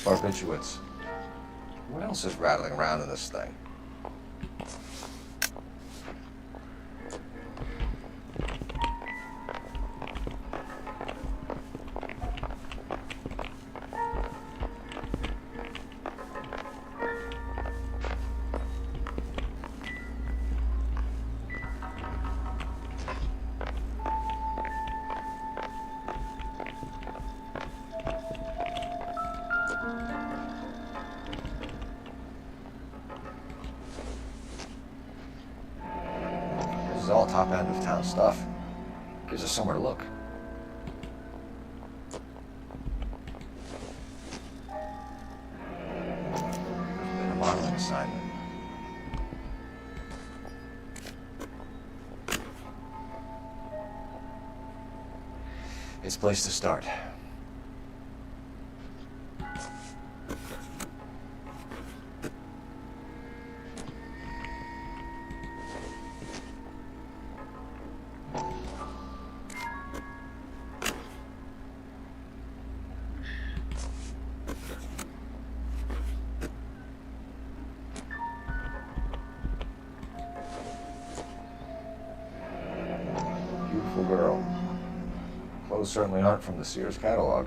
S3: Barbiturates. What else is rattling around in this thing? This is all top end of town stuff. Gives us somewhere to look. Been a modeling assignment. It's a place to start. Beautiful girl. Clothes certainly aren't from the Sears catalog.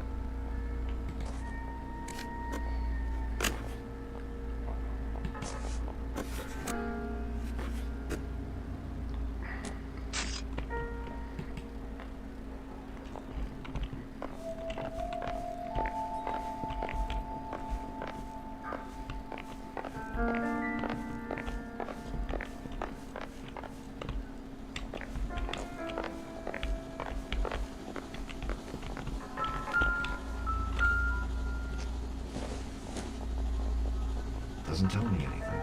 S3: Doesn't tell me anything.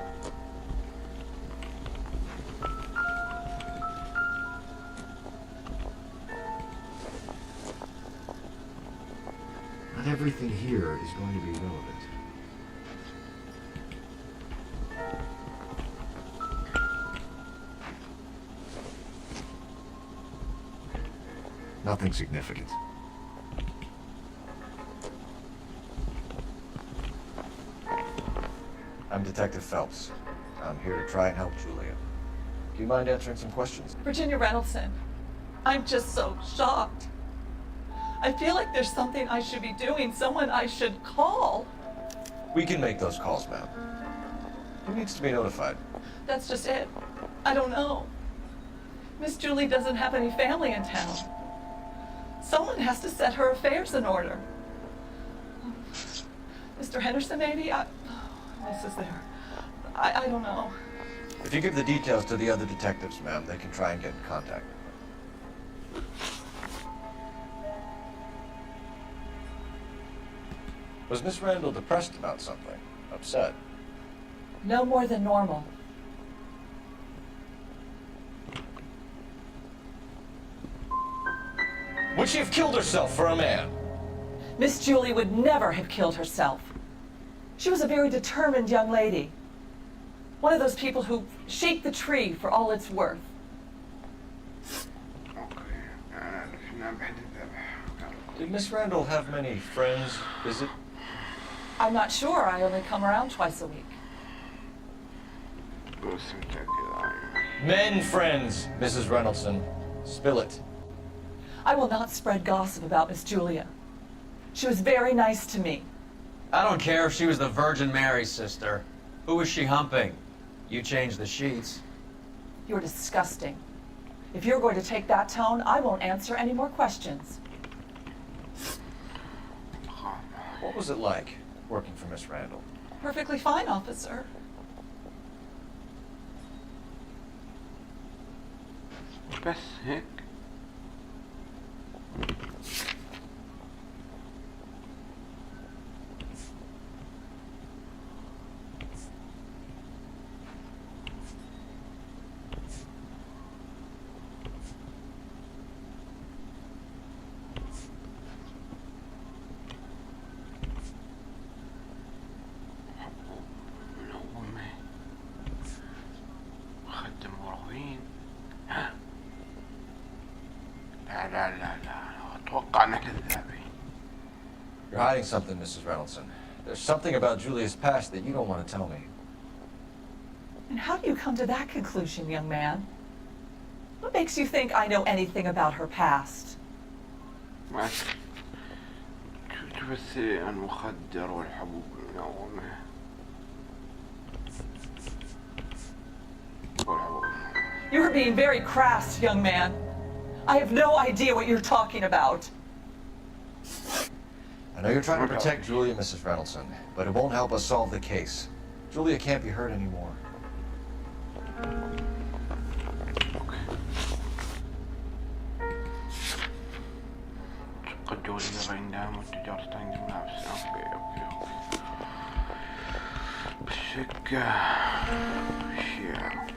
S3: Not everything here is going to be relevant. Nothing significant. I'm Detective Phelps. I'm here to try and help Julia. Do you mind answering some questions?
S16: Virginia Reynoldsson, I'm just so shocked. I feel like there's something I should be doing, someone I should call.
S3: We can make those calls, ma'am. Who needs to be notified?
S16: That's just it. I don't know. Miss Julie doesn't have any family in town. Someone has to set her affairs in order. Mr. Henderson, maybe? This is there. I don't know.
S3: If you give the details to the other detectives, ma'am, they can try and get in contact. Was Miss Randall depressed about something? Upset?
S16: No more than normal.
S3: Would she have killed herself for a man?
S16: Miss Julie would never have killed herself. She was a very determined young lady. One of those people who shake the tree for all it's worth.
S3: Did Miss Randall have many friends visit?
S16: I'm not sure. I only come around twice a week.
S3: Men friends, Mrs. Reynoldsson. Spill it.
S16: I will not spread gossip about Miss Julia. She was very nice to me.
S2: I don't care if she was the Virgin Mary's sister. Who was she humping? You changed the sheets.
S16: You're disgusting. If you're going to take that tone, I won't answer any more questions.
S3: What was it like working for Miss Randall?
S16: Perfectly fine, officer.
S19: بس هيك لا لا لا لا اتوقع انك كذابين.
S3: You're hiding something, Mrs. Reynoldsson. There's something about Julia's past that you don't want to tell me.
S16: And how do you come to that conclusion, young man? What makes you think I know anything about her past?
S19: ما تمثلي المخدر والحبوب المنومة.
S16: You are being very crass, young man. I have no idea what you're talking about.
S3: I know you're trying to protect Julia, Mrs. Reynoldsson, but it won't help us solve the case. Julia can't be hurt anymore.
S19: قد جولي عندها متجرة عند الملابس. اوكي بشكة اشياء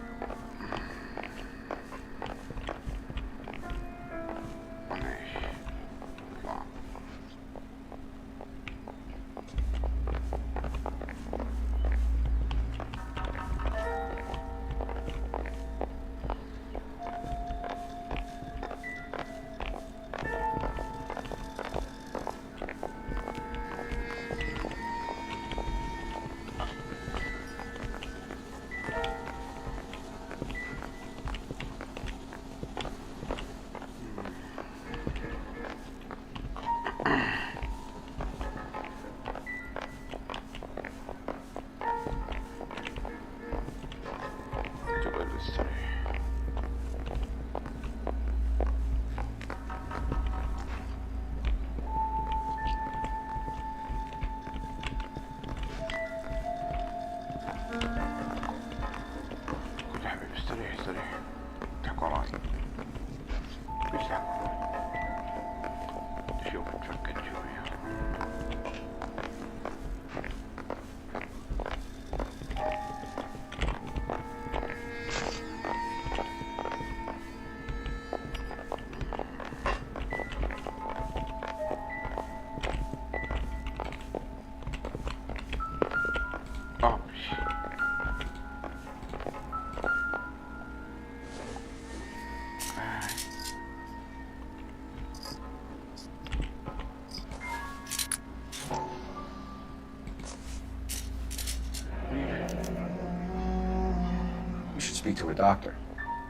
S3: Speak to a doctor.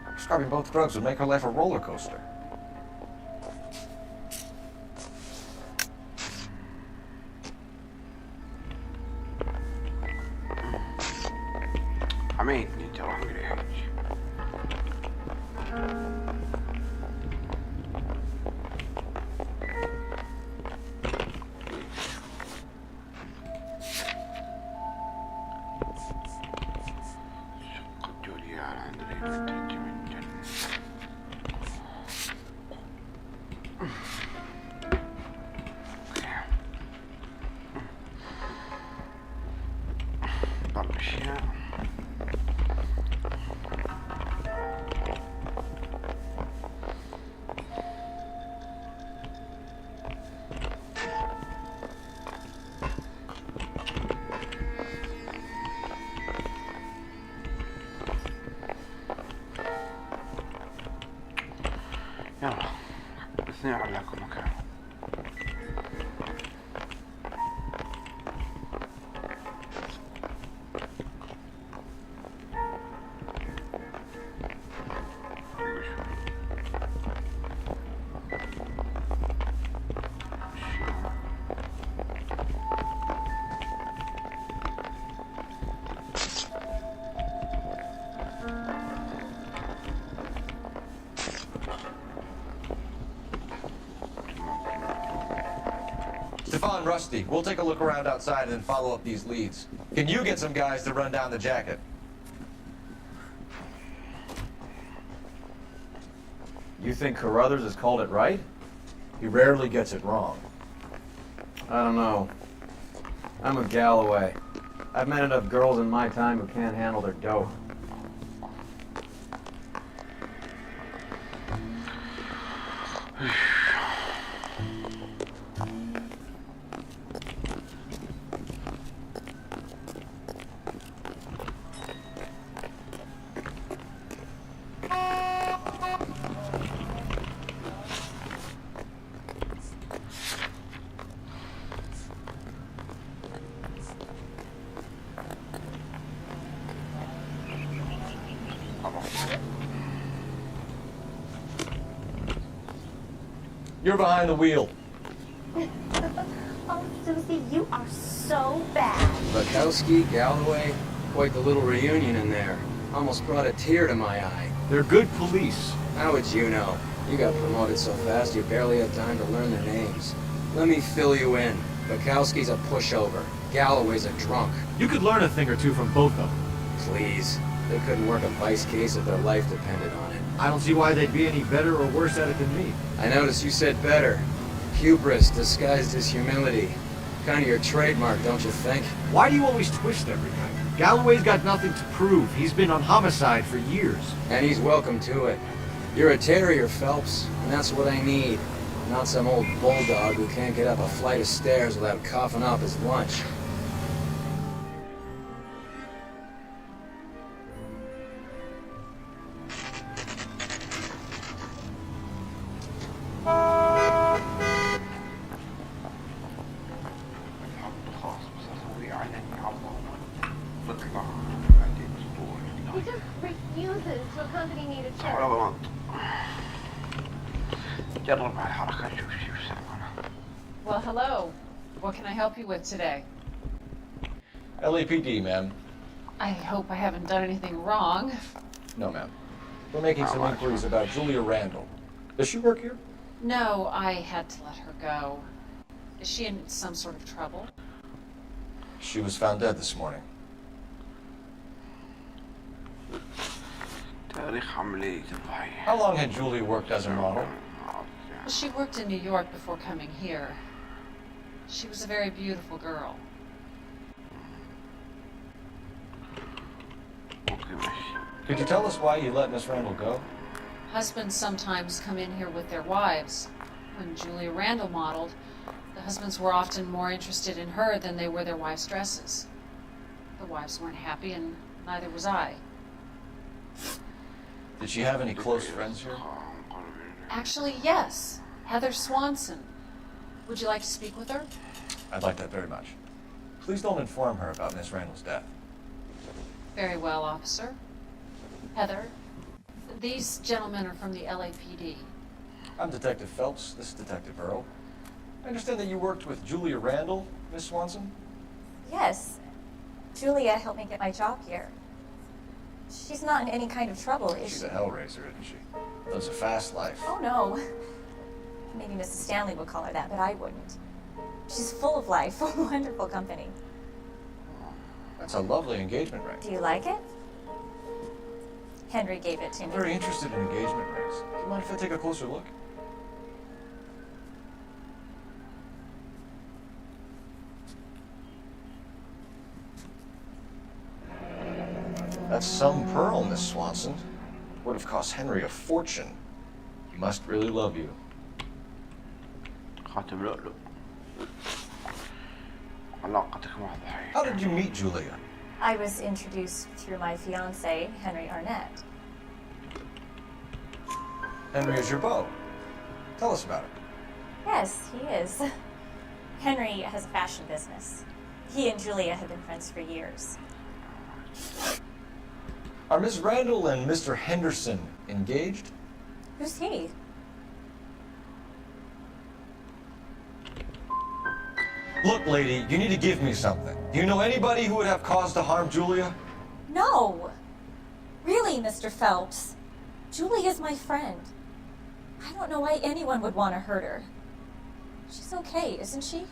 S3: Prescribing both drugs would make her life a roller coaster.
S19: عميتني ترى قريش. يلا بس نعرف لكم مكان.
S3: Stefan, Rusty, we'll take a look around outside and then follow up these leads. Can you get some guys to run down the jacket?
S2: You think Carruthers has called it right?
S3: He rarely gets it wrong.
S2: I don't know. I'm a Galloway. I've met enough girls in my time who can't handle their dough.
S3: You're behind the wheel.
S18: Oh, Susie, you are so bad.
S7: Bukowski, Galloway, quite the little reunion in there. Almost brought a tear to my eye.
S4: They're good police.
S7: How would you know? You got promoted so fast you barely had time to learn their names. Let me fill you in. Bukowski's a pushover. Galloway's a drunk.
S4: You could learn a thing or two from both of them.
S7: Please. They couldn't work a vice case if their life depended on it.
S4: I don't see why they'd be any better or worse at it than me.
S7: I noticed you said better. Hubris disguised as humility. Kind of your trademark, don't you think?
S4: Why do you always twist everything? Galloway's got nothing to prove. He's been on homicide for years.
S7: And he's welcome to it. You're a terrier, Phelps, and that's what I need. Not some old bulldog who can't get up a flight of stairs without coughing up his lunch.
S18: He just refuses to accompany me to church.
S19: غلط. جرب هالحركة شوف شو يسوي.
S15: Well, hello. What can I help you with today?
S3: LAPD, ma'am.
S15: I hope I haven't done anything wrong.
S3: No, ma'am. We're making some inquiries about Julia Randall. Does she work here?
S15: No, I had to let her go. Is she in some sort of trouble?
S3: She was found dead this morning. How long had Julia worked as a model?
S15: She worked in New York before coming here. She was a very beautiful girl.
S3: Could you tell us why you let Miss Randall go?
S15: Husbands sometimes come in here with their wives. When Julia Randall modeled, the husbands were often more interested in her than they were their wives' dresses. The wives weren't happy, and neither was I.
S3: Did she have any close friends here?
S15: Actually, yes. Heather Swanson. Would you like to speak with her?
S3: I'd like that very much. Please don't inform her about Miss Randall's death.
S15: Very well, officer. Heather, these gentlemen are from the LAPD.
S3: I'm Detective Phelps. This is Detective Earl. I understand that you worked with Julia Randall, Miss Swanson?
S17: Yes. Julia helped me get my job here. She's not in any kind of trouble, is
S3: She's
S17: she?
S3: a hellraiser, isn't she? Lives a fast life.
S17: Oh, no. Maybe Mrs. Stanley would call her that, but I wouldn't. She's full of life, wonderful company.
S3: That's a lovely engagement ring.
S17: Do you like it? Henry gave it to
S3: I'm
S17: me.
S3: very interested in engagement rings. Do you mind if I take a closer look? That's some pearl, Miss Swanson. Would have cost Henry a fortune. He must really love you. How did you meet Julia?
S17: I was introduced through my fiancé, Henry Arnett.
S3: Henry is your beau. Tell us about it.
S17: Yes, he is. Henry has a fashion business. He and Julia have been friends for years.
S3: Are Miss Randall and Mr. Henderson engaged?
S17: Who's he?
S3: Look, lady, you need to give me something. Do you know anybody who would have cause to harm Julia?
S17: No. Really, Mr. Phelps. Julia's my friend. I don't know why anyone would want to hurt her. She's okay, isn't she?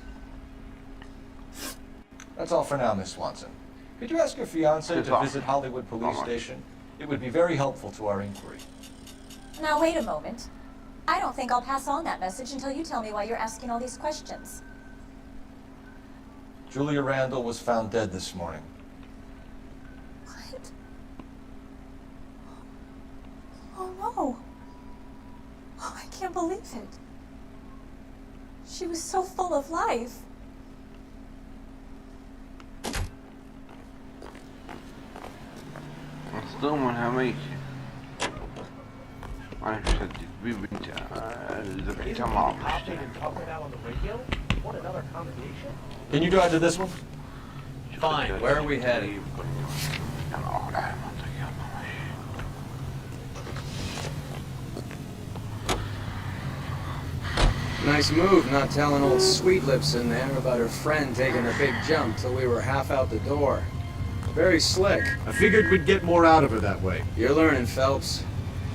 S3: That's all for now, Miss Swanson. Could you ask your fiancé to visit Hollywood Police Station? It would be very helpful to our inquiry.
S17: Now, wait a moment. I don't think I'll pass on that message until you tell me why you're asking all these questions.
S3: Julia Randall was found dead this morning.
S17: What? Oh, no. Oh, I can't believe it. She was so full of life.
S19: مصدوم هميك أنا مصدق بنت ذبحتها مع
S3: Can you drive to this one?
S2: Fine. Where are we headed?
S7: Nice move not telling old Sweet Lips in there about her friend taking a big jump till we were half out the door. Very slick.
S4: I figured we'd get more out of her that way.
S7: You're learning, Phelps.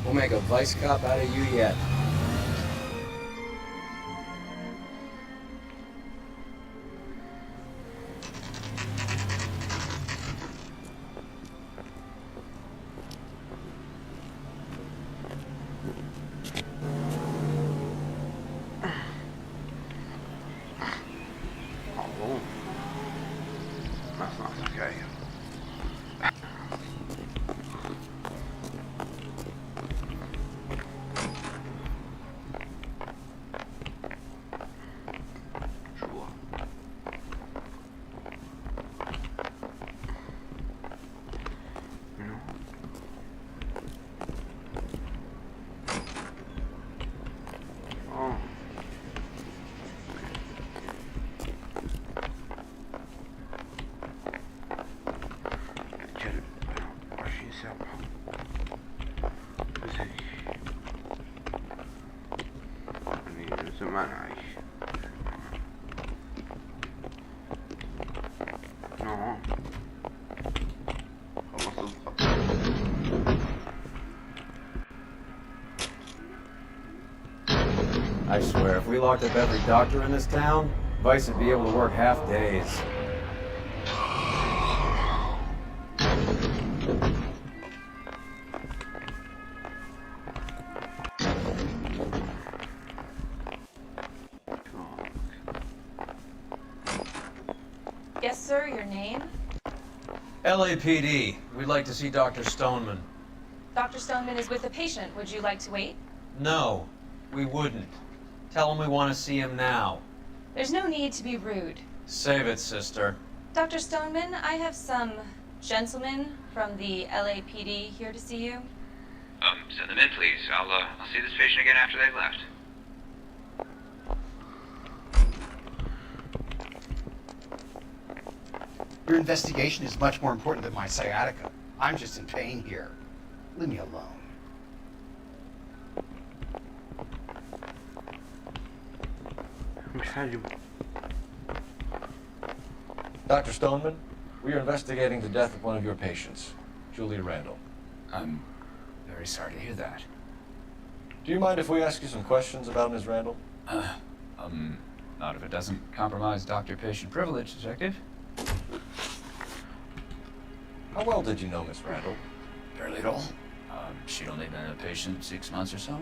S7: We'll make a vice cop out of you yet.
S19: That's not okay.
S2: I swear, if we locked up every doctor in this town, Vice would be able to work half days.
S18: Yes, sir, your name?
S2: LAPD. We'd like to see Dr. Stoneman.
S18: Dr. Stoneman is with a patient. Would you like to wait?
S2: No, we wouldn't. Tell him we want to see him now.
S18: There's no need to be rude.
S2: Save it, sister.
S18: Dr. Stoneman, I have some gentlemen from the LAPD here to see you.
S13: Send them in, please. I'll see this patient again after they've left.
S5: Your investigation is much more important than my sciatica. I'm just in pain here. Leave me alone.
S3: Dr. Stoneman, we are investigating the death of one of your patients, Julia Randall.
S20: I'm very sorry to hear that.
S3: Do you mind if we ask you some questions about Ms. Randall?
S20: Not if it doesn't compromise doctor-patient privilege, Detective.
S3: How well did you know Miss Randall?
S20: Barely at all. She'd only been a patient 6 months or so.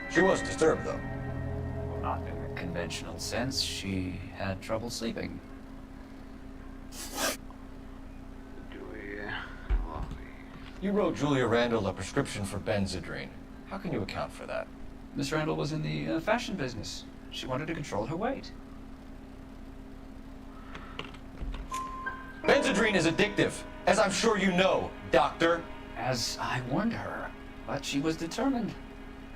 S3: She was disturbed, though.
S20: Well, not in the conventional sense. She had trouble sleeping.
S3: You wrote Julia Randall a prescription for Benzedrine. How can you account for that?
S20: Miss Randall was in the fashion business. She wanted to control her weight.
S3: Benzedrine is addictive, as I'm sure you know, Doctor.
S20: As I warned her, but she was determined.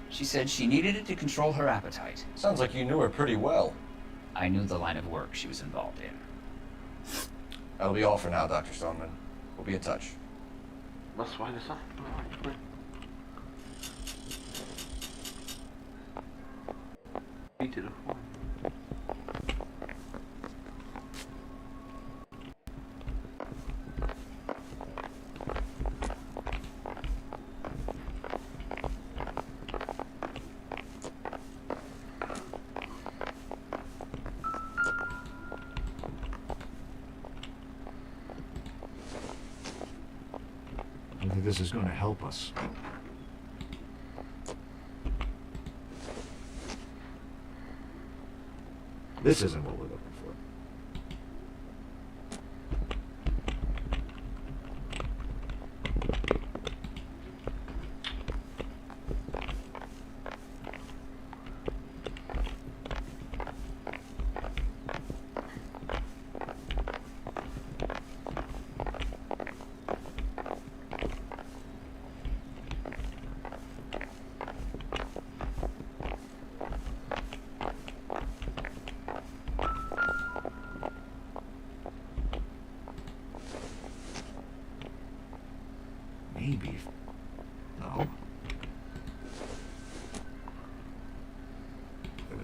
S20: She said she needed it to control her appetite.
S3: Sounds like you knew her pretty well.
S20: I knew the line of work she was involved in.
S3: That'll be all for now, Dr. Stoneman. We'll be in touch.
S19: بس واحدة صح؟ في تليفون.
S4: I think this is going to help us. This isn't what we're looking for.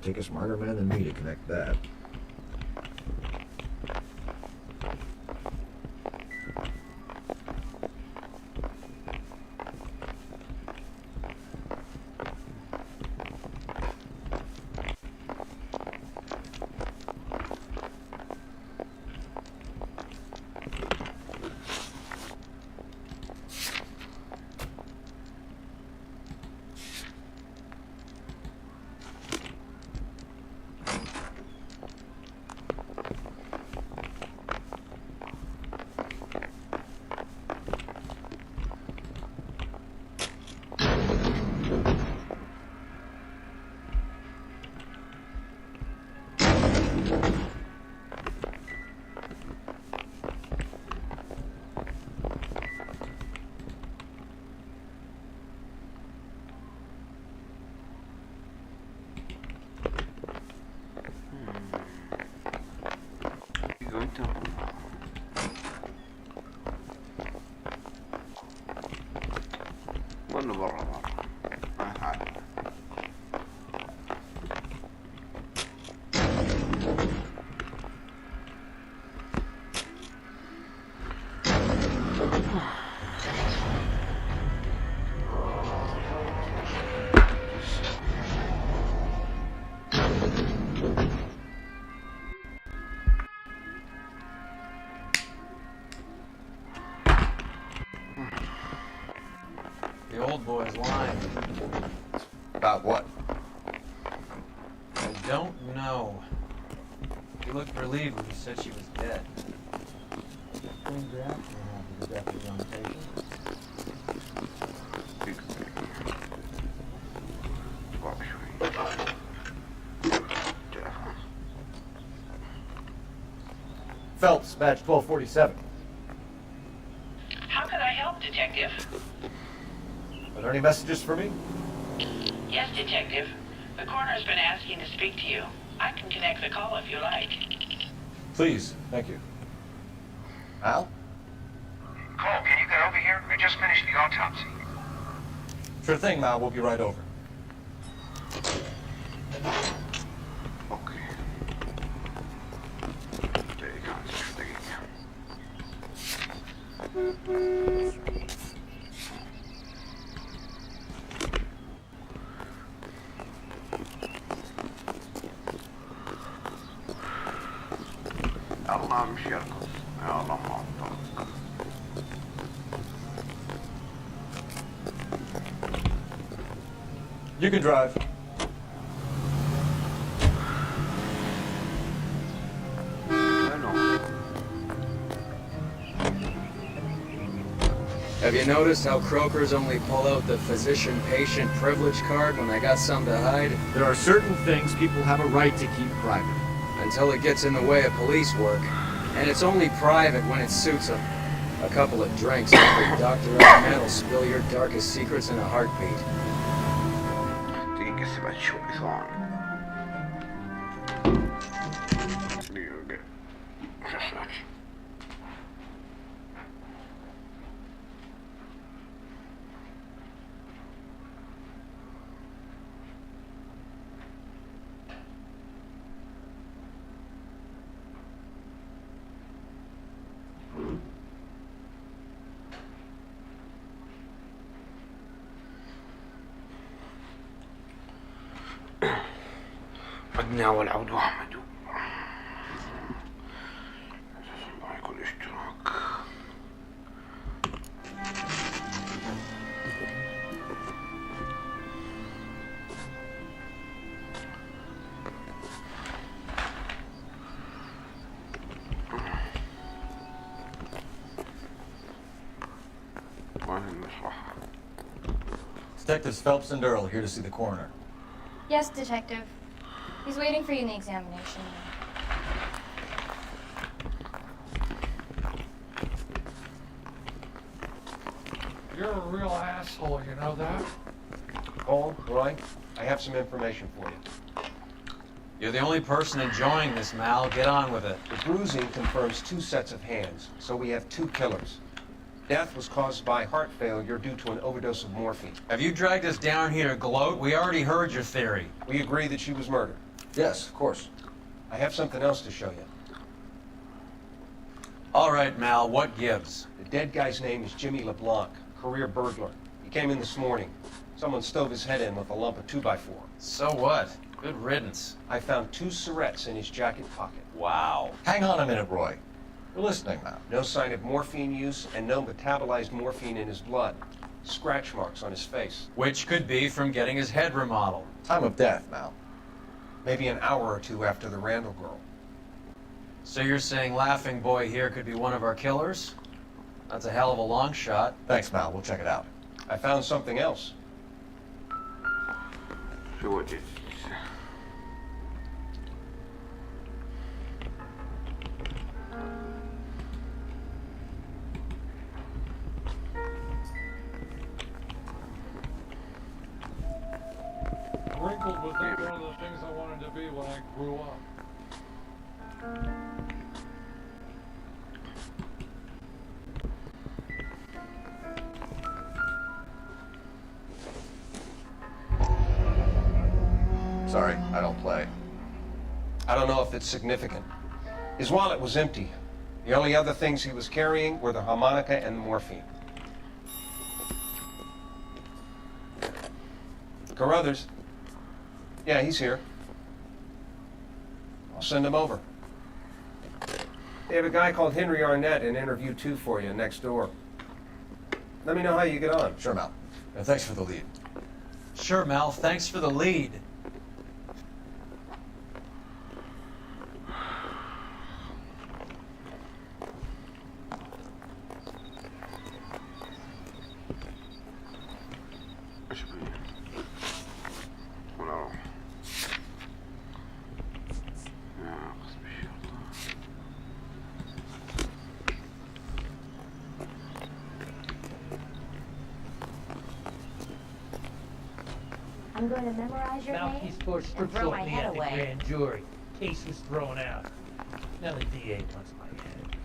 S3: take a smarter man than me to connect that.
S19: ظنوا برا ما تعال.
S2: The old boy's lying.
S3: About what?
S2: I don't know. He looked relieved when he said she was dead.
S3: Strange reaction after the death of young patient.
S4: Phelps, badge 1247.
S8: How can I help, Detective?
S4: Are there any messages for me?
S8: Yes, Detective. The coroner's been asking to speak to you. I can connect the call if you like.
S3: Please, thank you. Al?
S19: Cole, can you get over here? I just finished the autopsy.
S3: Sure thing, Mal. We'll be right over.
S19: الله مش يركض يا الله ما أعطاك.
S3: You can drive.
S7: Have you noticed how croakers only pull out the physician-patient privilege card when they got something to hide?
S4: There are certain things people have a right to keep private.
S7: Until it gets in the way of police work. And it's only private when it suits them. A couple of drinks, every doctor on the man will spill your darkest secrets in a heartbeat.
S19: دقيقة سبعة شوي ثواني. دقيقة. عدنا والعود أحمد. الله يكون اشتراك.
S3: Detectives Phelps and Earl here to see the coroner.
S22: Yes, Detective. He's waiting for you in the examination room.
S6: You're a real asshole, you know that?
S14: Cole, Roy, I have some information for you.
S2: You're the only person enjoying this, Mal. Get on with it.
S14: The bruising confirms 2 sets of hands, so we have 2 killers. Death was caused by heart failure due to an overdose of morphine.
S2: Have you dragged us down here to gloat? We already heard your theory.
S14: We agree that she was murdered.
S3: Yes, of course.
S14: I have something else to show you.
S2: All right, Mal, what gives?
S14: The dead guy's name is Jimmy LeBlanc, career burglar. He came in this morning. Someone stove his head in with a lump of 2x4.
S2: So what? Good riddance.
S14: I found 2 cigarettes in his jacket pocket.
S2: Wow.
S3: Hang on a minute, Roy. We're listening now.
S14: No sign of morphine use and no metabolized morphine in his blood. Scratch marks on his face.
S2: Which could be from getting his head remodeled.
S3: Time of death, Mal.
S14: Maybe an hour or two after the Randall girl.
S2: So you're saying Laughing Boy here could be one of our killers? That's a hell of a long shot.
S3: Thanks, Mal. We'll check it out.
S14: I found something else.
S19: شو وجدت؟
S1: Wrinkled was not one of the things I wanted to be when I grew up.
S3: Sorry, I don't play.
S14: I don't know if it's significant. His wallet was empty. The only other things he was carrying were the harmonica and the morphine. Carruthers. Yeah, he's here. I'll send him over. They have a guy called Henry Arnett in interview 2 for you next door. Let me know how you get on.
S3: Sure, Mal. Thanks for the lead.
S2: Sure, Mal. Thanks for the lead.
S21: I'm going to memorize your name
S23: Malky's forced
S21: and throw my
S23: me
S21: head
S23: at the
S21: away.
S23: grand jury. Case was thrown out. Now the DA wants my head.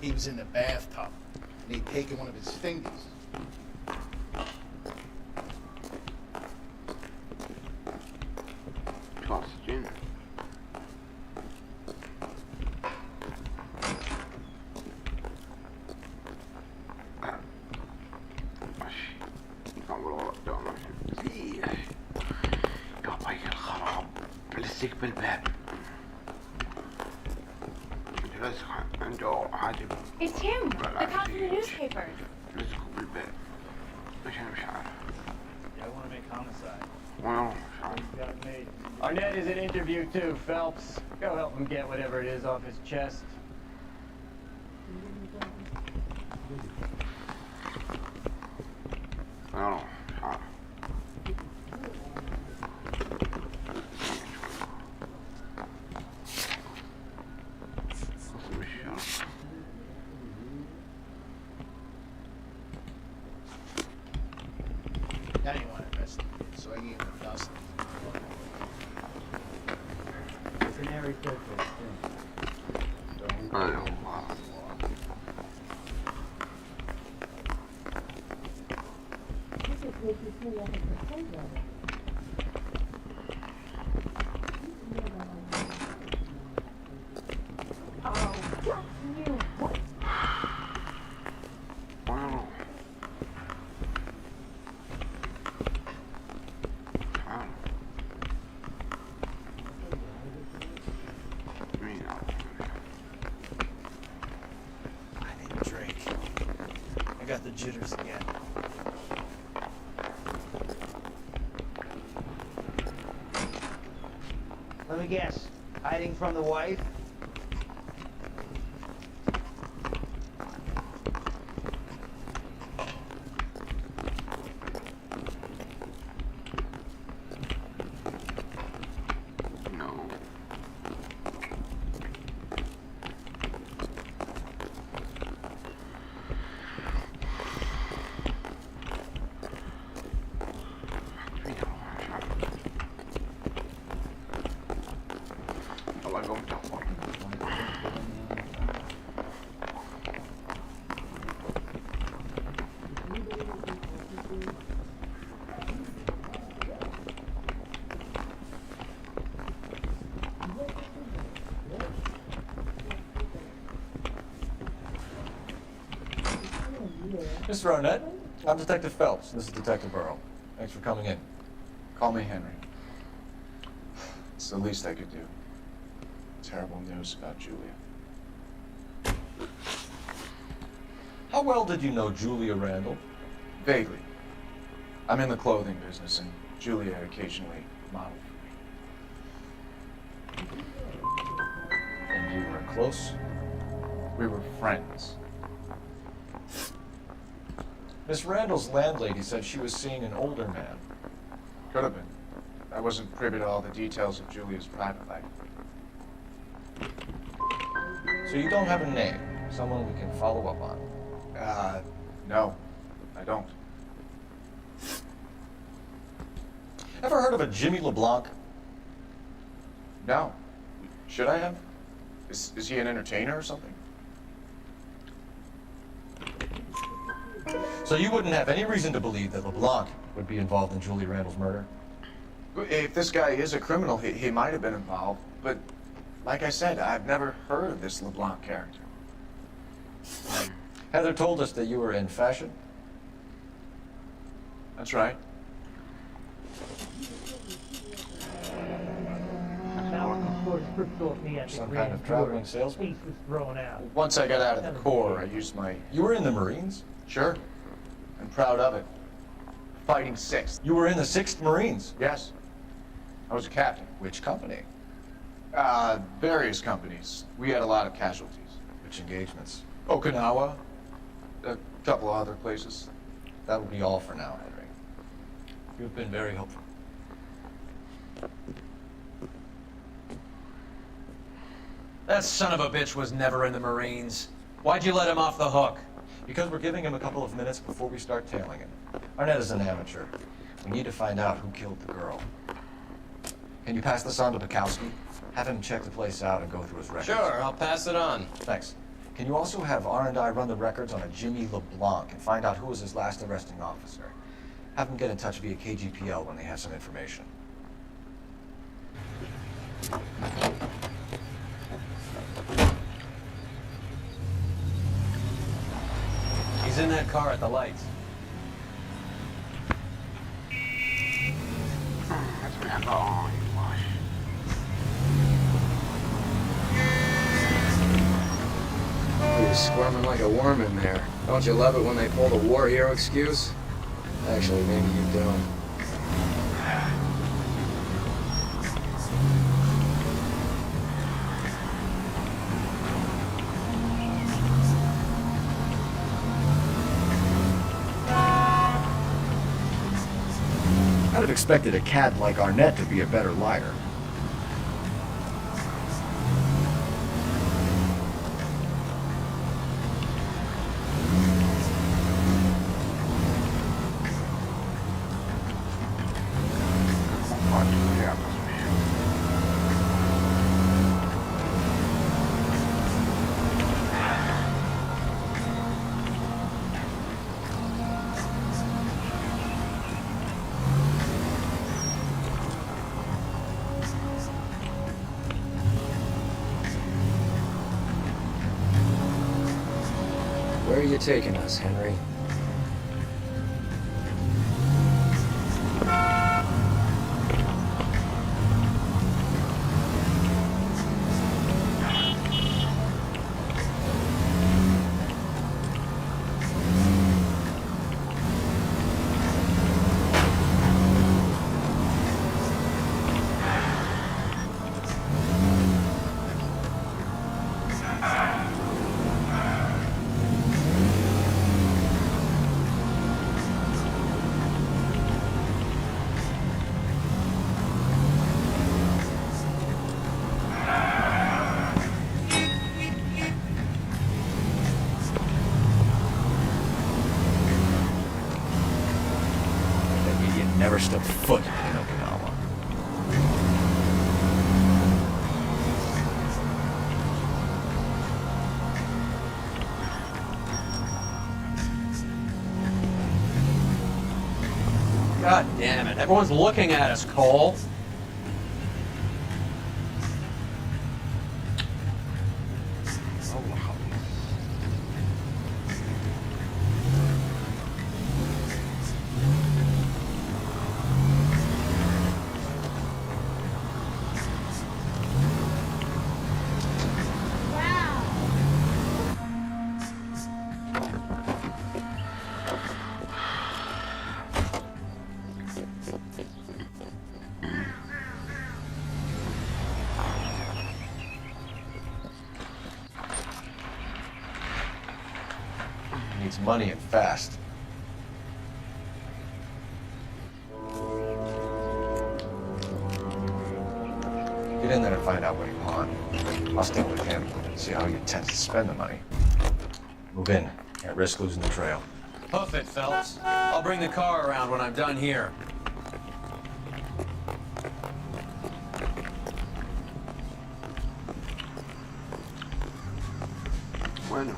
S6: He was in the bathtub, and he'd taken one of his fingers.
S19: Oxygen. بالباب عنده عادي.
S22: It's him, the cop from the newspaper.
S19: لزقوا بالباب. مش أنا مش عارف.
S9: Yeah, I want to make homicide.
S19: Well, مش عارف.
S9: Got me. Arnett is in interview too, Phelps. Go help him get whatever it is off his chest.
S19: Well, مش عارف.
S6: Now you want to investigate, so I gave him a dust.
S9: It's an airy purpose,
S19: I know.
S9: Got the jitters again.
S24: Let me guess. Hiding from the wife?
S3: Mr. Arnett, I'm Detective Phelps. This is Detective Burrow. Thanks for coming in.
S19: Call me Henry. It's the least I could do. Terrible news about Julia.
S3: How well did you know Julia Randall?
S19: Vaguely. I'm in the business, and Julia occasionally modeled for me.
S3: And you were close?
S19: We were friends.
S3: Miss Randall's landlady said she was seeing an older man.
S19: Could have been. I wasn't privy to all the details of Julia's private life.
S3: So you don't have a name? Someone we can follow up on?
S19: No. I don't.
S3: Ever heard of a Jimmy LeBlanc?
S19: No. Should I have? Is he an entertainer or something?
S3: So you wouldn't have any reason to believe that LeBlanc would be involved in Julia Randall's murder?
S19: If this guy is a criminal, he might have been involved. But, like I said, I've never heard of this LeBlanc character.
S3: Heather told us that you were in fashion.
S19: That's right.
S3: Some kind of traveling salesman?
S23: Case was thrown out.
S19: Once I got out of the Corps, I used my...
S3: You were in the Marines?
S19: Sure. I'm proud of it. Fighting 6th.
S3: You were in the 6th Marines?
S19: Yes. I was a captain.
S3: Which company?
S19: Various companies. We had a lot of casualties.
S3: Which engagements?
S19: Okinawa. A couple other places.
S3: That will be all for now, Henry. You've been very helpful.
S2: That son of a bitch was never in the Marines. Why'd you let him off the hook?
S3: Because we're giving him a couple of minutes before we start tailing him. Arnett is an amateur. We need to find out who killed the girl. Can you pass this on to Bukowski? Have him check the place out and go through his records.
S7: Sure, I'll pass it on.
S3: Thanks. Can you also have R&I run the records on a Jimmy LeBlanc and find out who was his last arresting officer? Have them get in touch via KGPL when they have some information.
S2: He's in that car at the lights.
S19: That's been a long wash.
S7: You're squirming like a worm in there. Don't you love it when they pull the war hero excuse? Actually, maybe you don't.
S4: I'd have expected a cad like Arnett to be a better liar.
S7: Where are you taking us, Henry?
S4: Never stepped foot in Okinawa.
S2: God damn it. Everyone's looking at us, Cole.
S3: money and fast. Get in there and find out what he pawned. I'll stay with him, see how he intends to spend the money. Move in. Can't risk losing the trail.
S2: Hoof it, Phelps. I'll bring the car around when I'm done here.
S10: Bueno.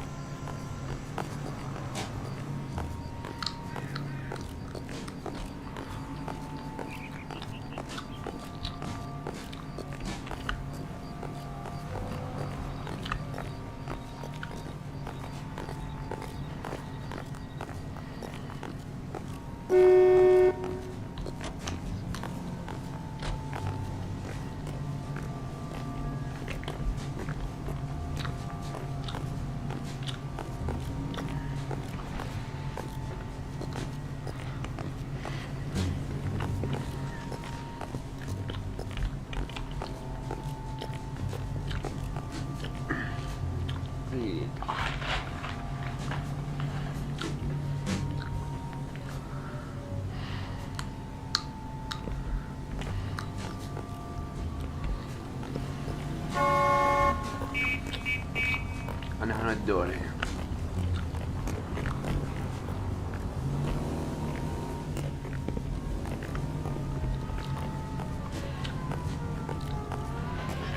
S10: أنا هندوني.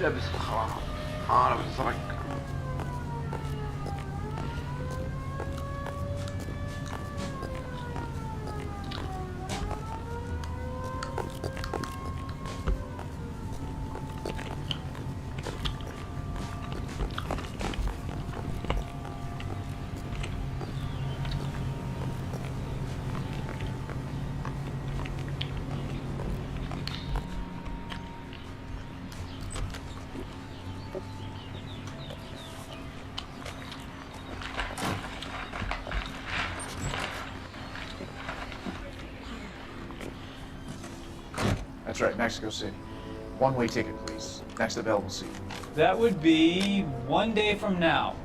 S10: لابس الخلاص أنا بسرق.
S19: That's right, Mexico City. One-way ticket, please. Next available seat.
S11: That would be 1 day from now.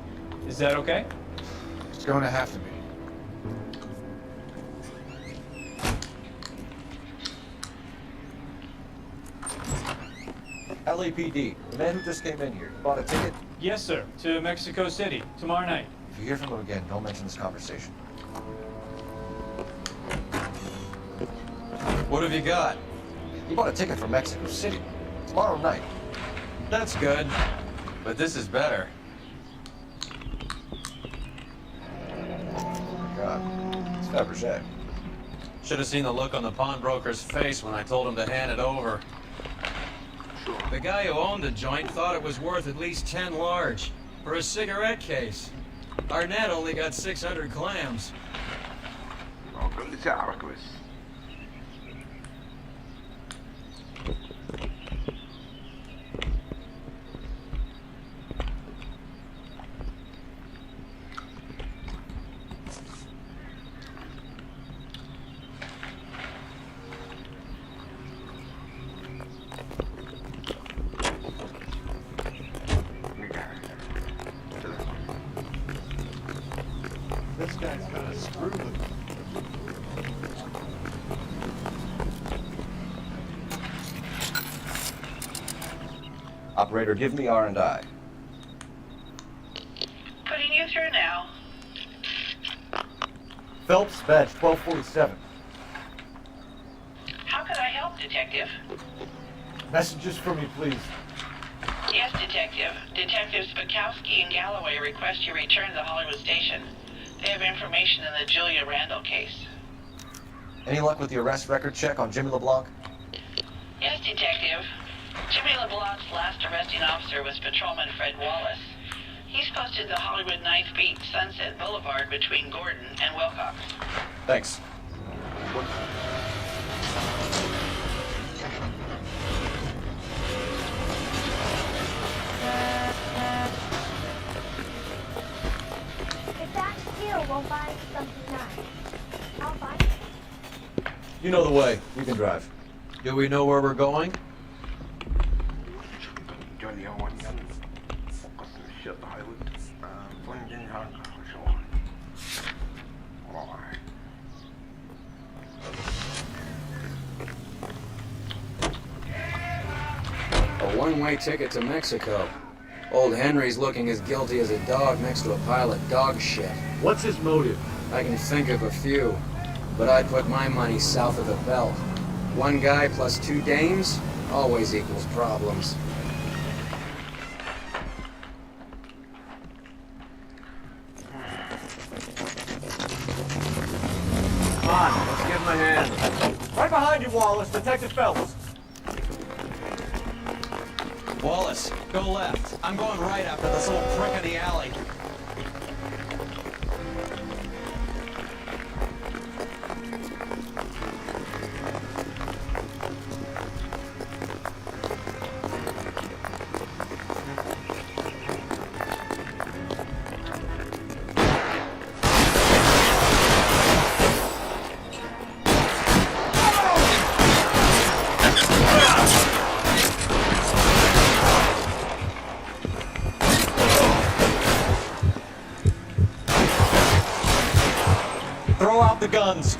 S11: Is that okay?
S19: It's going to have to be.
S3: LAPD, the man who just came in here, bought a ticket?
S11: Yes, sir. To Mexico City, tomorrow night.
S3: If you hear from him again, don't mention this conversation.
S2: What have you got?
S3: He bought a ticket for Mexico City. Tomorrow night.
S2: That's good. But this is better.
S3: God, it's Fabergé.
S2: Should have seen the look on the pawnbroker's face when I told him to hand it over. The guy who owned the joint thought it was worth at least 10 large for a cigarette case. Arnett only got 600 clams.
S10: قول لي سعرك بس.
S6: This guy's gonna screw them.
S3: Operator, give me R&I.
S8: Putting you through now.
S3: Phelps, badge 1247.
S8: How could I help, Detective?
S3: Messages for me, please.
S8: Yes, Detective. Detectives Bukowski and Galloway request you return to Hollywood Station. They have information in the Julia Randall case.
S3: Any luck with the arrest record check on Jimmy LeBlanc?
S8: Yes, Detective. Jimmy LeBlanc's last arresting officer was Patrolman Fred Wallace. He's posted the Hollywood 9th Beat Sunset Boulevard between Gordon and Wilcox.
S3: Thanks.
S21: If that skill won't buy something nice, I'll buy it.
S3: You know the way. You can drive.
S2: Do we know where we're going?
S10: جوني أول قسم الشرطة هايوود فندق هانغ شلون
S7: one-way ticket to Mexico. Old Henry's looking as guilty as a dog next to a pile of dog shit.
S4: What's his motive?
S7: I can think of a few, but I'd put my money south of the belt. One guy plus 2 dames always equals problems.
S3: Come on, let's give him a hand. Right behind you, Wallace. Detective Phelps.
S2: Wallace, go left. I'm going right after this little prick in the alley.
S3: Throw out the guns.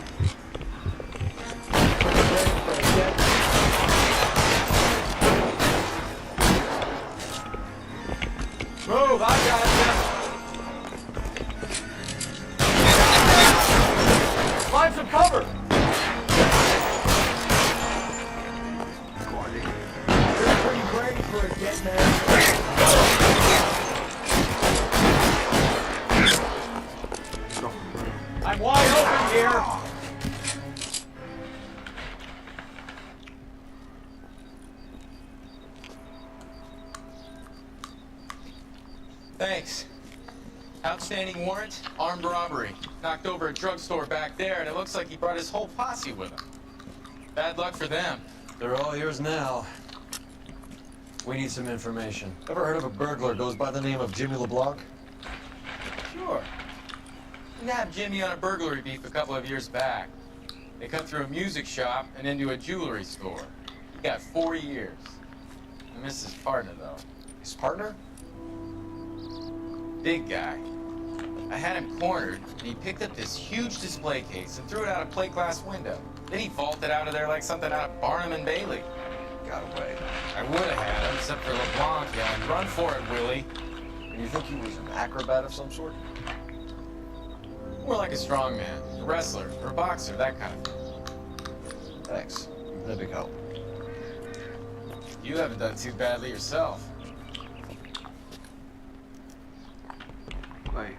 S3: Move, I got you. Find some cover. You're pretty brave for a dead man. I'm wide open here.
S12: Thanks. Outstanding warrant, armed robbery. Knocked over a drugstore back there, and it looks like he brought his whole posse with him. Bad luck for them.
S2: They're all yours now. We need some information.
S3: Ever heard of a burglar goes by the name of Jimmy LeBlanc?
S12: Sure. We had Jimmy on a burglary beef a couple of years back. They cut through a music shop and into a jewelry store. He got 4 years. I miss his partner, though.
S3: His partner?
S12: Big guy. I had him cornered, and he picked up this huge display case and threw it out a plate glass window. Then he vaulted out of there like something out of Barnum and Bailey.
S3: Got away.
S12: I would have had him, except for LeBlanc yelling, "Run for it, Willie."
S3: And you think he was an acrobat of some sort?
S12: More like a strongman, a wrestler, or a boxer, that kind of thing.
S3: Thanks. You've been a big help.
S12: You haven't done too badly yourself.
S10: Wait.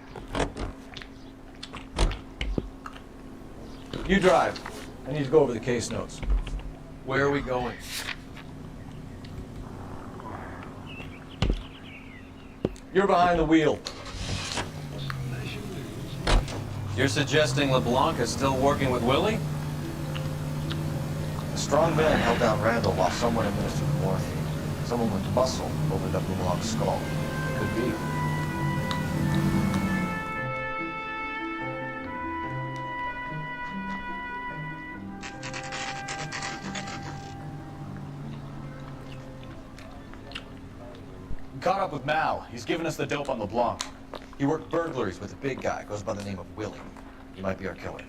S3: You drive. I need to go over the case notes.
S2: Where are we going?
S3: You're behind the wheel.
S2: You're suggesting LeBlanc is still working with Willie?
S3: A strong man held down Randall while someone administered morphine. Someone with muscle opened up LeBlanc's skull. Could be.
S15: Caught up with Mal. He's given us the dope on LeBlanc.
S3: He worked burglaries with a big guy. Goes by the name of Willie. He might be our killer.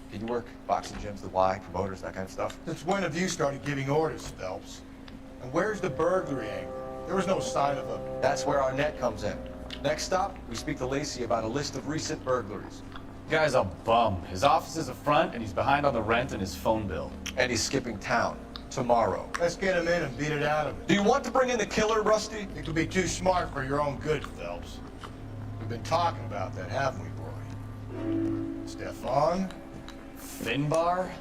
S3: Did you work boxing gyms, the Y, promoters, that kind of stuff?
S6: Since when have you started giving orders, Phelps? And where's the burglary angle? There was no sign of a...
S3: That's where our net comes in. Next stop, we speak to Lacey about a list of recent burglaries.
S15: Guy's a bum. His office is a front, and he's behind on the rent and his phone bill.
S3: And he's skipping town. Tomorrow.
S6: Let's get him in and beat it out of him.
S3: Do you want to bring in the killer, Rusty?
S6: It could be too smart for your own good, Phelps. We've been talking about that, haven't we, boy? Stefan?
S15: Finbar?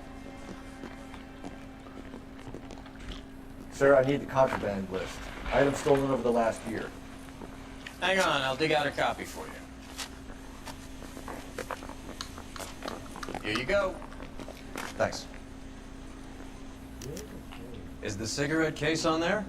S3: Sir, I need the contraband list. Items stolen over the last year.
S12: Hang on, I'll dig out a copy for you. Here you go.
S3: Thanks.
S2: Is the cigarette case on there?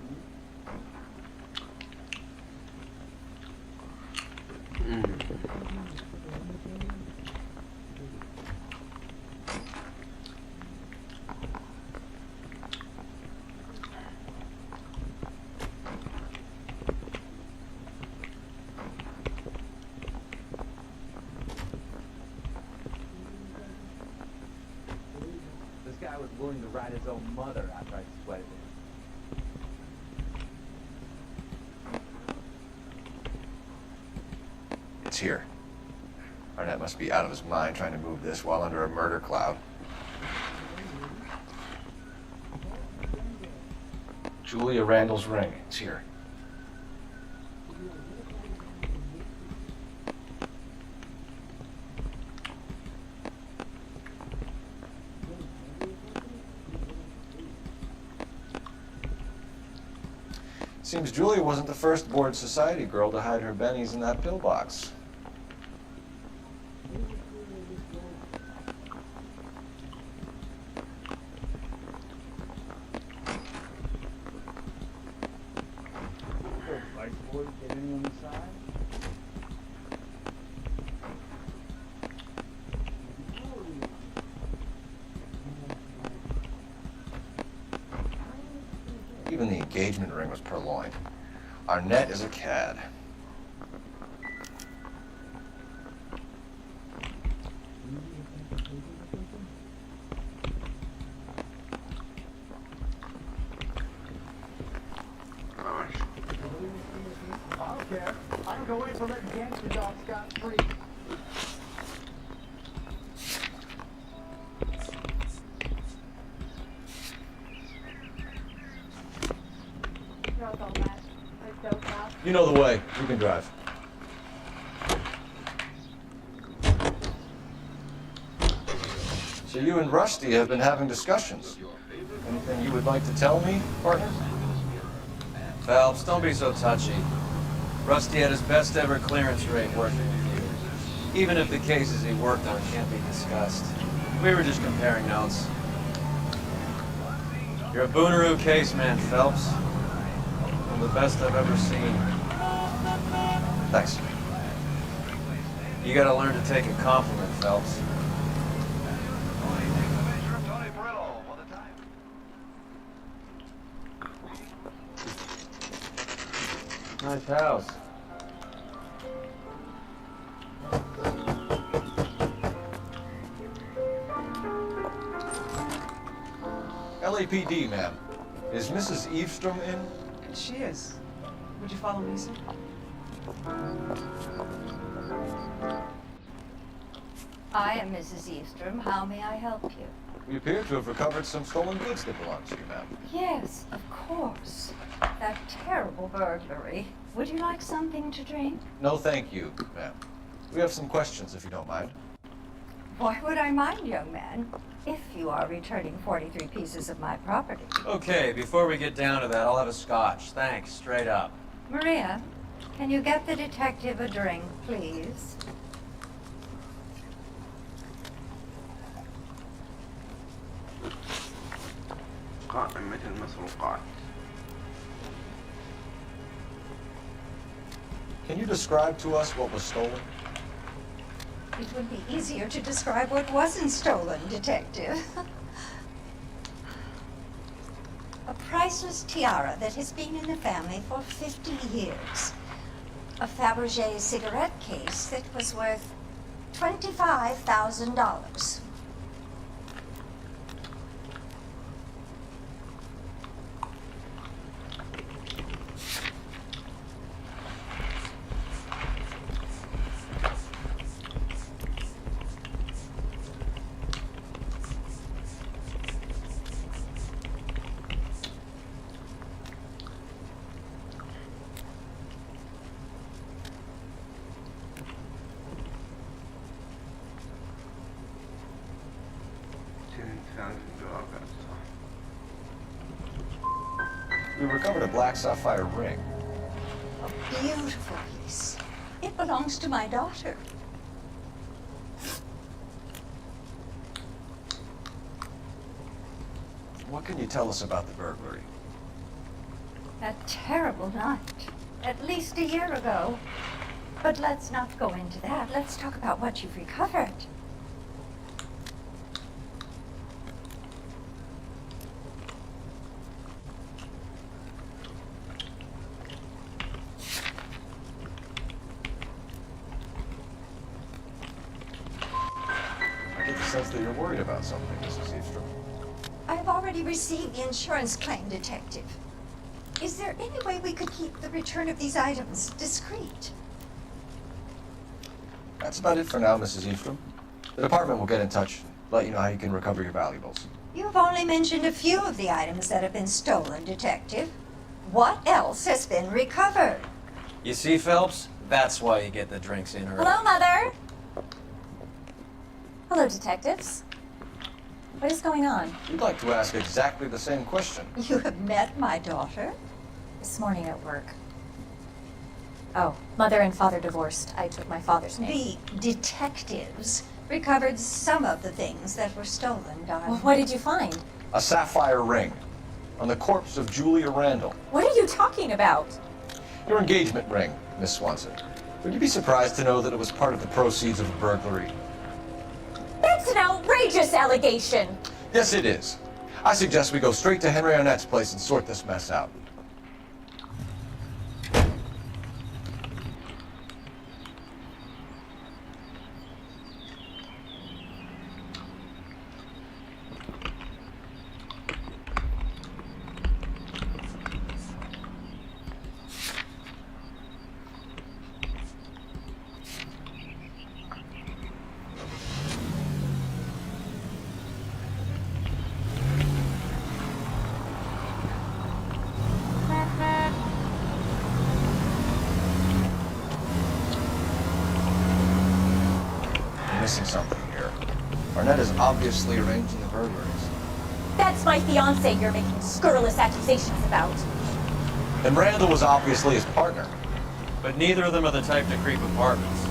S9: This guy was willing to ride his own mother after I sweated
S3: here. Arnett must be out of his mind trying to move this while under a murder cloud.
S14: Julia Randall's ring. It's here.
S3: Seems Julia wasn't the first bored society girl to hide her bennies in that pillbox. Even the engagement ring was purloined. Arnett is a cad.
S6: I don't care. I don't go in for letting gangster dogs scot-free.
S3: You know the way. You can drive. So you and Rusty have been having discussions. Anything you would like to tell me, partner?
S2: Phelps, don't be so touchy. Rusty had his best ever clearance rate working with you. Even if the cases he worked on can't be discussed. We were just comparing notes. You're a Booneroo case man, Phelps. One of the best I've ever seen.
S3: Thanks.
S2: You gotta learn to take a compliment, Phelps. Nice house.
S3: LAPD, ma'am. Is Mrs. Eavestrom in?
S13: She is. Would you follow me, sir?
S16: I am Mrs. Eavestrom. How may I help you?
S3: We appear to have recovered some stolen goods that belong to you, ma'am.
S16: Yes, of course. That terrible burglary. Would you like something to drink?
S3: No, thank you, ma'am. We have some questions, if you don't mind.
S16: Why would I mind, young man? If you are returning 43 pieces of my property.
S2: Okay, before we get down to that, I'll have a scotch. Thanks, straight up.
S16: Maria, can you get the detective a drink, please?
S10: قائمة المسروقات.
S3: Can you describe to us what was stolen?
S16: It would be easier to describe what wasn't stolen, Detective. A priceless tiara that has been in the family for 50 years. A Fabergé cigarette case that was worth $25,000.
S3: We recovered a black sapphire ring.
S16: A beautiful piece. It belongs to my daughter.
S3: What can you tell us about the burglary?
S16: A terrible night. At least a year ago. But let's not go into that. Let's talk about what you've recovered.
S3: I get the sense that you're worried about something, Mrs. Eavestrom.
S16: I've already received the insurance claim, Detective. Is there any way we could keep the return of these items discreet?
S3: That's about it for now, Mrs. Ephraim. The department will get in touch, let you know how you can recover your valuables.
S16: You've only mentioned a few of the items that have been stolen, Detective. What else has been recovered?
S2: You see, Phelps? That's why you get the drinks in early.
S22: Hello, Mother. Hello, detectives. What is going on?
S3: We'd like to ask exactly the same question.
S16: You have met my daughter?
S22: This morning at work. Oh, mother and father divorced. I took my father's name.
S16: The detectives recovered some of the things that were stolen, darling.
S22: Well, what did you find?
S3: A sapphire ring on the corpse of Julia Randall.
S22: What are you talking about?
S3: Your engagement ring, Miss Swanson. Would you be surprised to know that it was part of the proceeds of a burglary?
S22: That's an outrageous allegation!
S3: Yes, it is. I suggest we go straight to Henry Arnett's place and sort this mess out. Missing something here. Arnett is obviously arranging the burglaries.
S22: That's my fiancé you're making scurrilous accusations about.
S3: And Randall was obviously his partner.
S2: But neither of them are the type to creep apartments.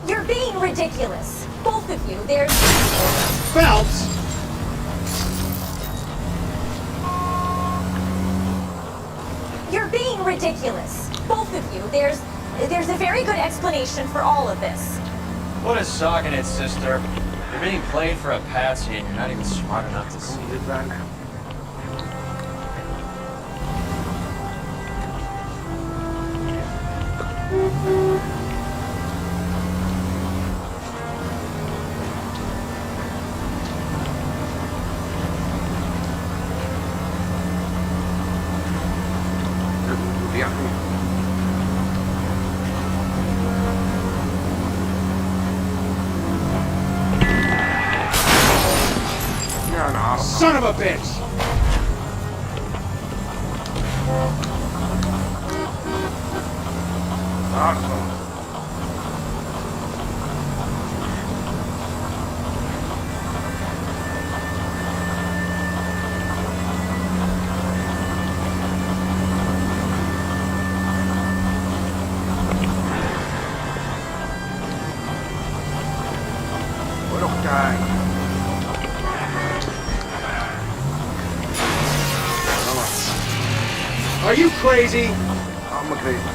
S22: You're being ridiculous. Both of you, there's...
S4: Phelps!
S22: You're being ridiculous. Both of you, there's a very good explanation for all of this.
S2: What is sogging it, sister? You're being played for a patsy and you're not even smart enough to see it right now.
S4: Son of a bitch! Are you crazy?
S10: I'm crazy.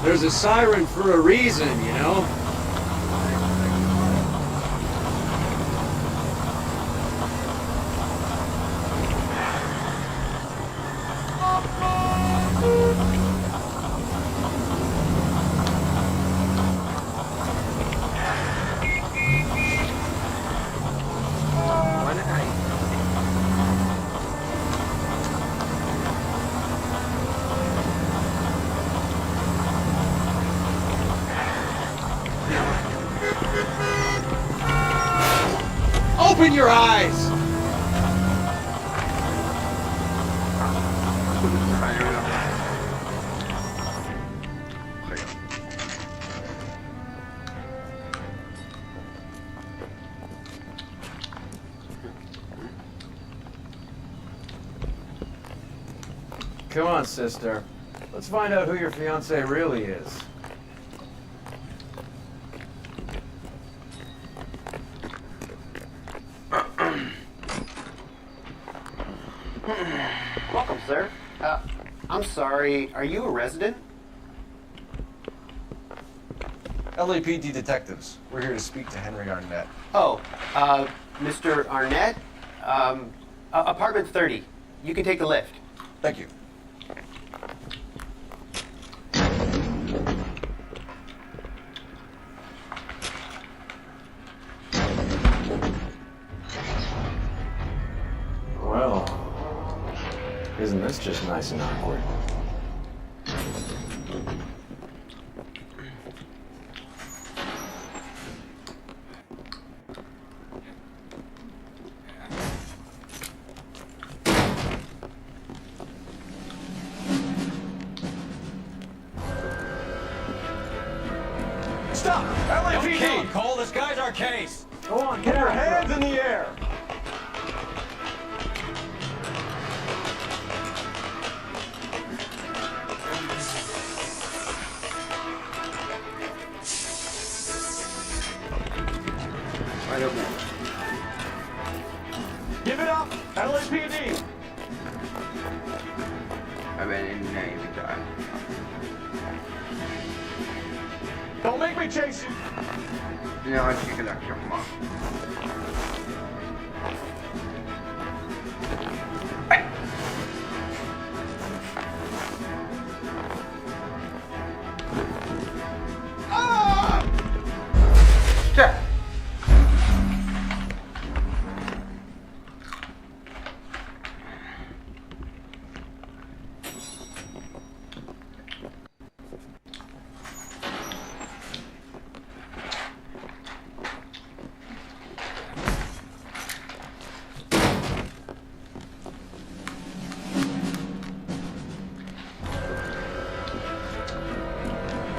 S4: There's a siren for a reason, you know? Open your eyes!
S2: Come on, sister. Let's find out who your fiancé really is.
S5: I'm sorry, are you a resident?
S3: LAPD detectives. We're here to speak to Henry Arnett.
S5: Oh, Mr. Arnett? Apartment 30. You can take the lift.
S3: Thank you.
S19: Well, isn't this just nice and awkward?
S3: Stop! LAPD!
S2: Don't Cole, this guy's our case.
S3: Go on, get your hands in the air!
S10: Right over.
S3: Give it up! LAPD! Don't make me chase you!
S10: Ja, شكلك شمار.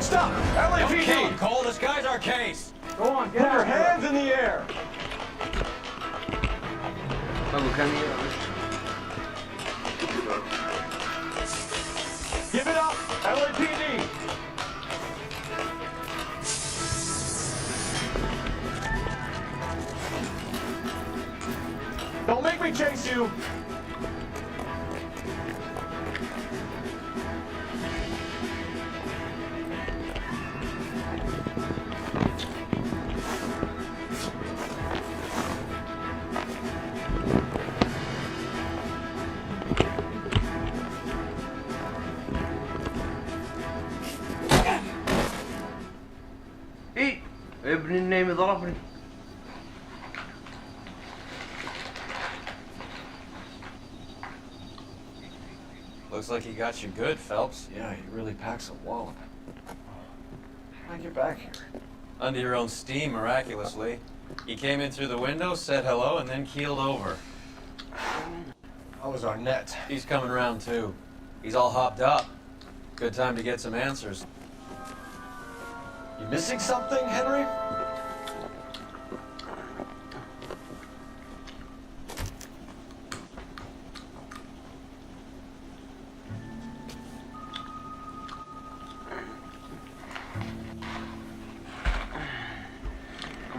S3: Stop! LAPD!
S2: Don't Cole, this guy's our case.
S3: Go on, get your hands in the air! Give it up! LAPD! Don't make me chase you!
S10: ايه ابن النايم ضربني.
S2: Looks like he got you good, Phelps.
S3: Yeah, he really packs a wallop. How'd you get back here?
S2: Under your own steam, miraculously. He came in through the window, said hello, and then keeled over.
S3: How was Arnett?
S2: He's coming around, too. He's all hopped up. Good time to get some answers.
S3: You missing something, Henry?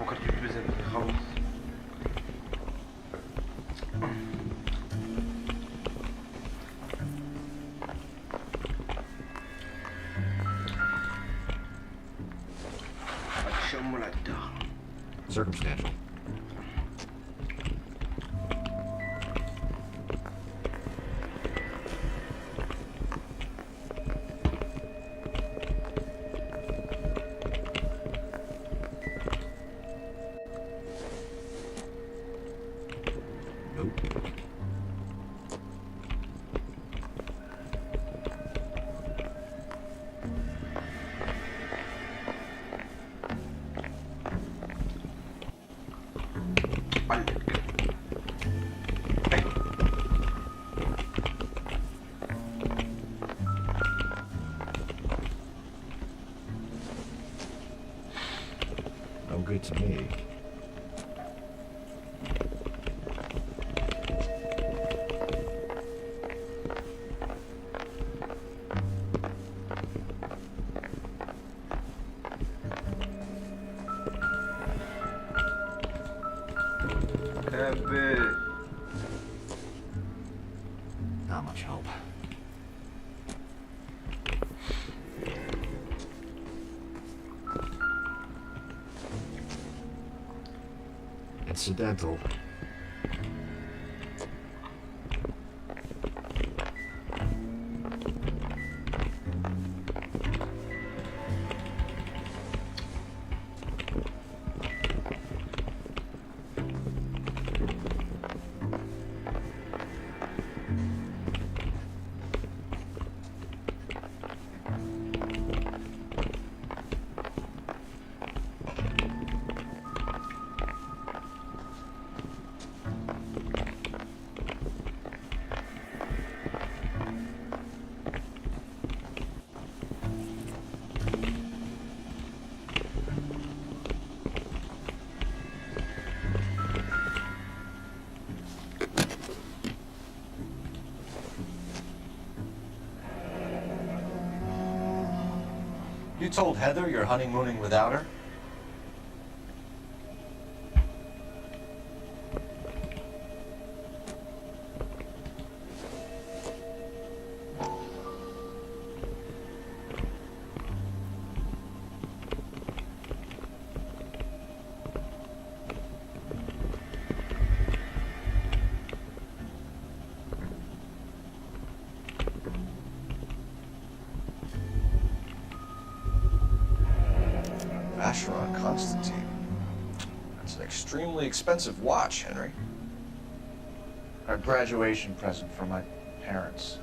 S10: بكره تلفزيون خلص.
S3: Circumstantial. No good to me. Not much help.
S4: incidental.
S3: You told Heather you're honeymooning without her? Constantine. That's an extremely expensive watch, Henry.
S19: A graduation present from my parents.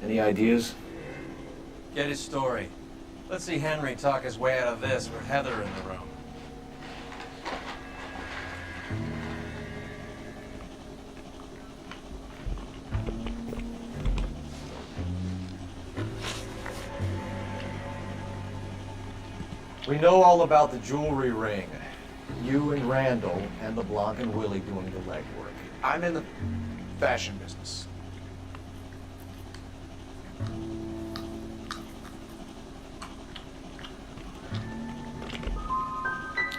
S3: Any ideas?
S2: Get his story. Let's see Henry talk his way out of this with Heather in the room.
S3: We know all about the jewelry ring. You and Randall and LeBlanc and Willie doing the legwork.
S19: I'm in the fashion business.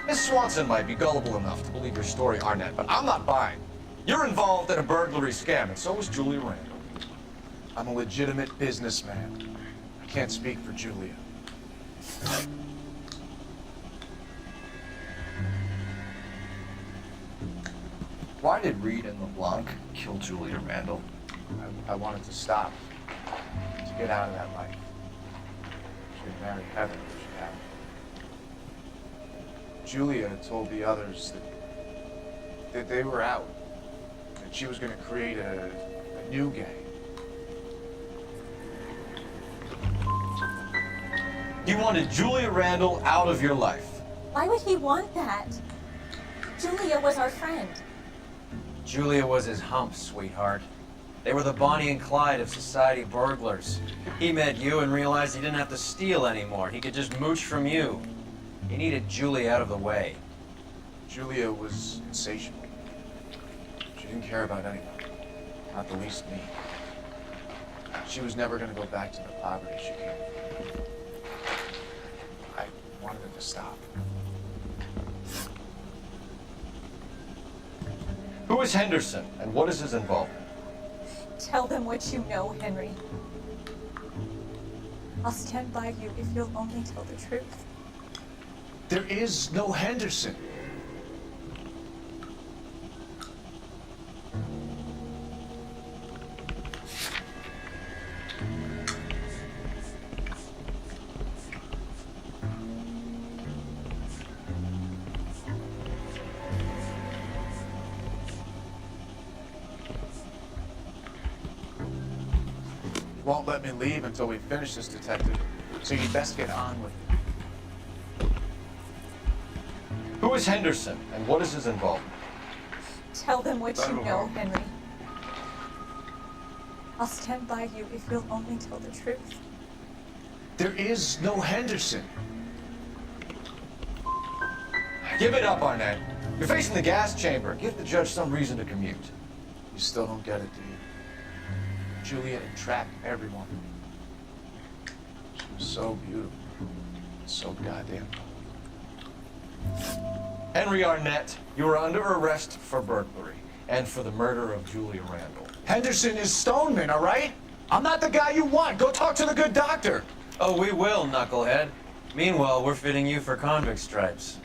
S3: Miss Swanson might be gullible enough to believe your story, Arnett, but I'm not buying. You're involved in a burglary scam, and so is Julia Randall.
S19: I'm a legitimate businessman. I can't speak for Julia.
S3: Why did Reed and LeBlanc kill Julia Randall?
S19: I wanted to stop. To get out of that life. She had married Heather. She had. Julia told the others that they were out. That she was going to create a new gang.
S3: You wanted Julia Randall out of your life.
S22: Why would he want that? Julia was our friend.
S2: Julia was his hump, sweetheart. They were the Bonnie and Clyde of society burglars. He met you and realized he didn't have to steal anymore. He could just mooch from you. He needed Julia out of the way.
S19: Julia was insatiable. She didn't care about anyone, not the least me. She was never going to go back to the poverty she came from. I wanted it to stop.
S3: Who is Henderson, and what is his involvement?
S22: Tell them what you know, Henry. I'll stand by you if you'll only tell the truth.
S19: There is no Henderson. You won't let me leave until we finish this, detective. So you'd best get on with it.
S3: Who is Henderson, and what is his involvement?
S22: Tell them what you know, Henry. I'll stand by you if you'll only tell the truth.
S19: There is no Henderson.
S3: Give it up, Arnett. You're facing the gas chamber. Give the judge some reason to commute.
S19: You still don't get it, do you? Julia entrapped everyone. So beautiful. So goddamn.
S3: Henry Arnett, you are under arrest for burglary and for the murder of Julia Randall.
S4: Henderson is Stoneman, all right? I'm not the guy you want. Go talk to the good doctor.
S2: Oh, we will, knucklehead. Meanwhile, we're fitting you for convict stripes.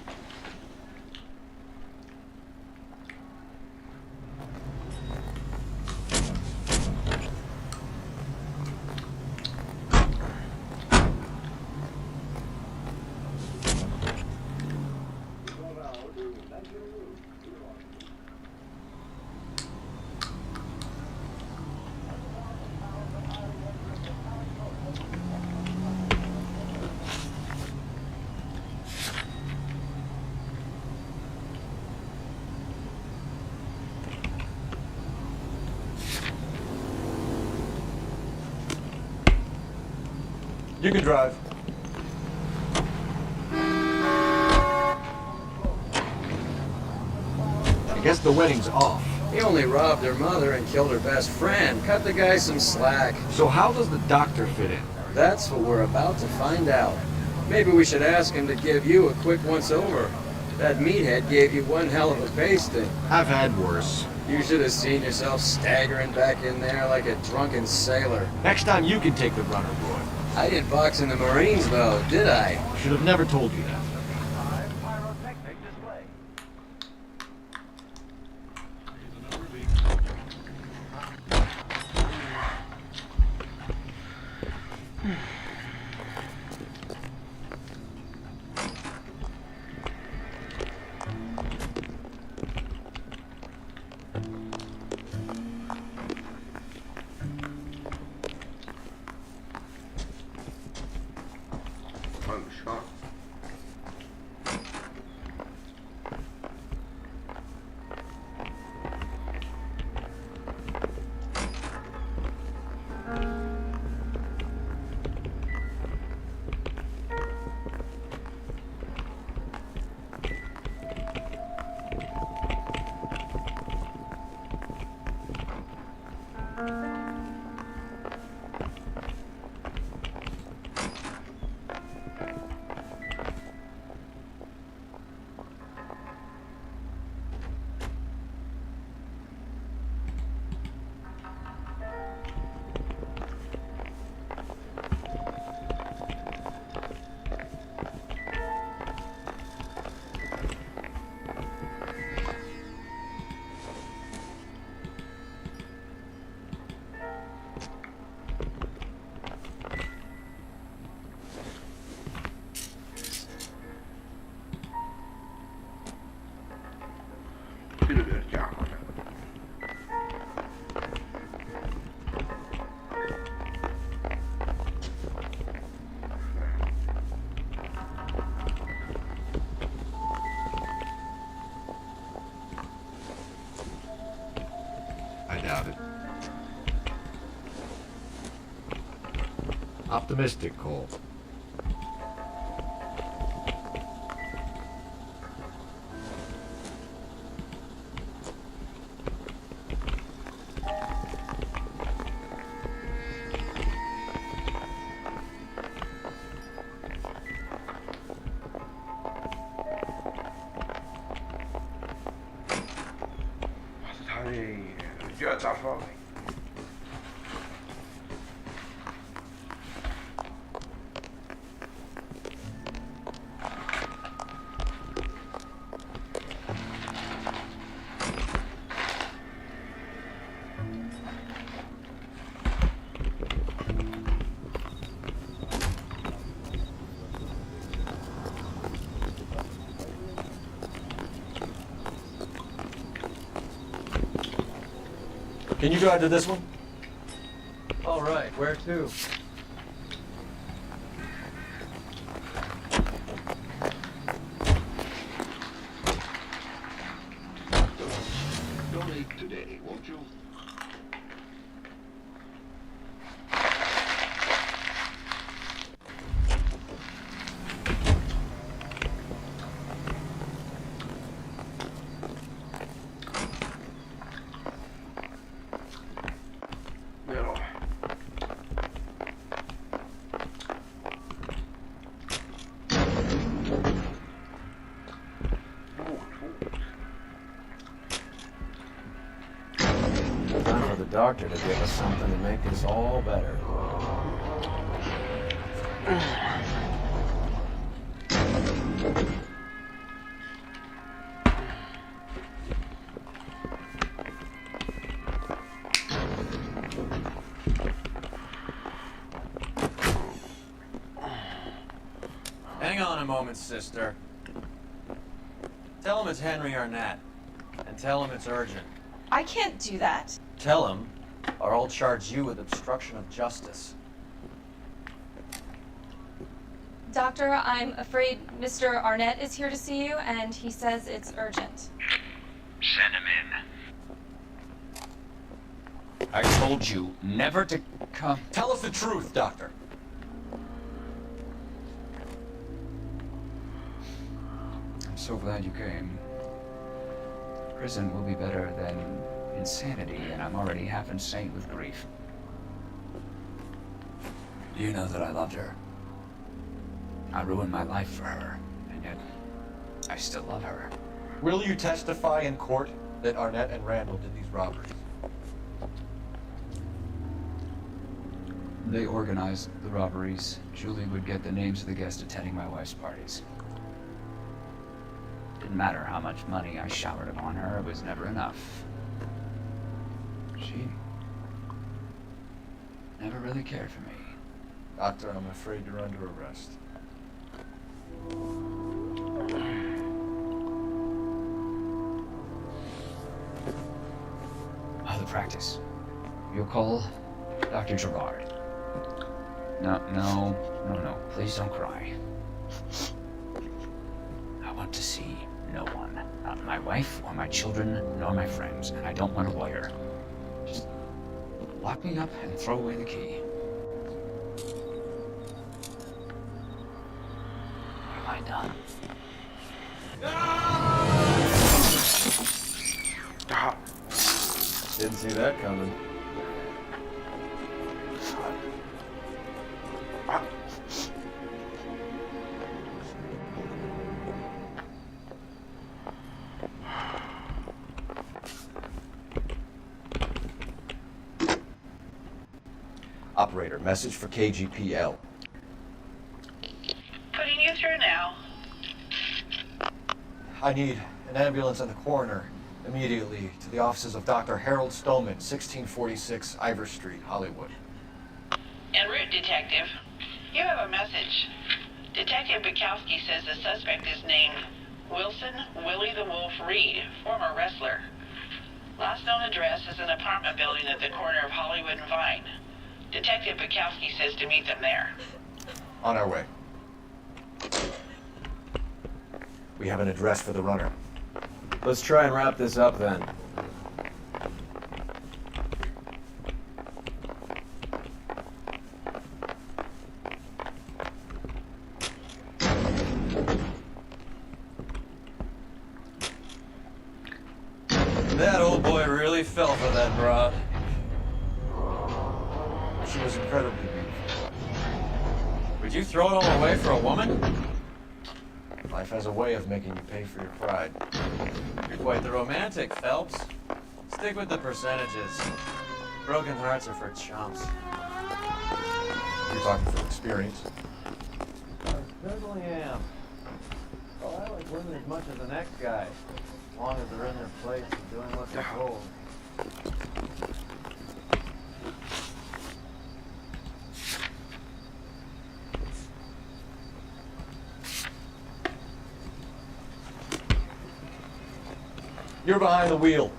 S3: You can drive.
S4: I guess the wedding's off.
S7: He only robbed her mother and killed her best friend. Cut the guy some slack.
S4: So how does the doctor fit in?
S7: That's what we're about to find out. Maybe we should ask him to give you a quick once-over. That meathead gave you one hell of a pasting.
S4: I've had worse.
S7: You should have seen yourself staggering back in there like a drunken sailor.
S4: Next time you can take the runner, boy.
S7: I didn't box in the Marines, though, did I?
S4: Should have never told you that. I doubt it. Optimistic, Cole.
S10: هذه رجعت على الفاضي.
S3: Can you drive to this one?
S2: All right, where to?
S1: Donate today, won't you?
S2: doctor to give us something to make this all better. Hang on a moment, sister. Tell him it's Henry Arnett, and tell him it's urgent.
S13: I can't do that.
S2: Tell him, or I'll charge you with obstruction of justice.
S22: Doctor, I'm afraid Mr. Arnett is here to see you, and he says it's urgent.
S1: Send him in. I told you never to come.
S3: Tell us the truth, Doctor.
S1: I'm so glad you came. Prison will be better than insanity, and I'm already half insane with grief. You know that I loved her. I ruined my life for her, and yet I still love her.
S3: Will you testify in court that Arnett and Randall did these robberies?
S1: They organized the robberies. Julie would get the names of the guests attending my wife's parties. Didn't matter how much money I showered upon her, it was never enough. She never really cared for me.
S3: Doctor, I'm afraid you're under arrest.
S1: The practice. You'll call Dr. Gerard. No. Please don't cry. I want to see no one. Not my wife, or my children, nor my friends. And I don't want a lawyer. Just lock me up and throw away the key. What have I done?
S2: Didn't see that coming.
S3: Operator, message for KGPL.
S8: Putting you through now.
S3: I need an ambulance and the coroner immediately to the offices of Dr. Harold Stoneman, 1646 Ivor Street, Hollywood.
S8: En route, Detective. You have a message. Detective Bukowski says the suspect is named Wilson Willie the Wolf Reed, former wrestler. Last known address is an apartment building at the corner of Hollywood and Vine. Detective Bukowski says to meet them there.
S3: On our way. We have an address for the runner.
S2: Let's try and wrap this up then. That old boy really fell for that broad.
S3: She was incredibly beautiful.
S2: Would you throw it all away for a woman?
S3: Life has a way of making you pay for your pride.
S2: You're quite the romantic, Phelps. Stick with the percentages. Broken hearts are for chumps.
S3: You're talking from experience.
S9: I certainly am. Well, I like women as much as the next guy, as long as they're in their place and doing what they're told.
S3: You're behind the wheel.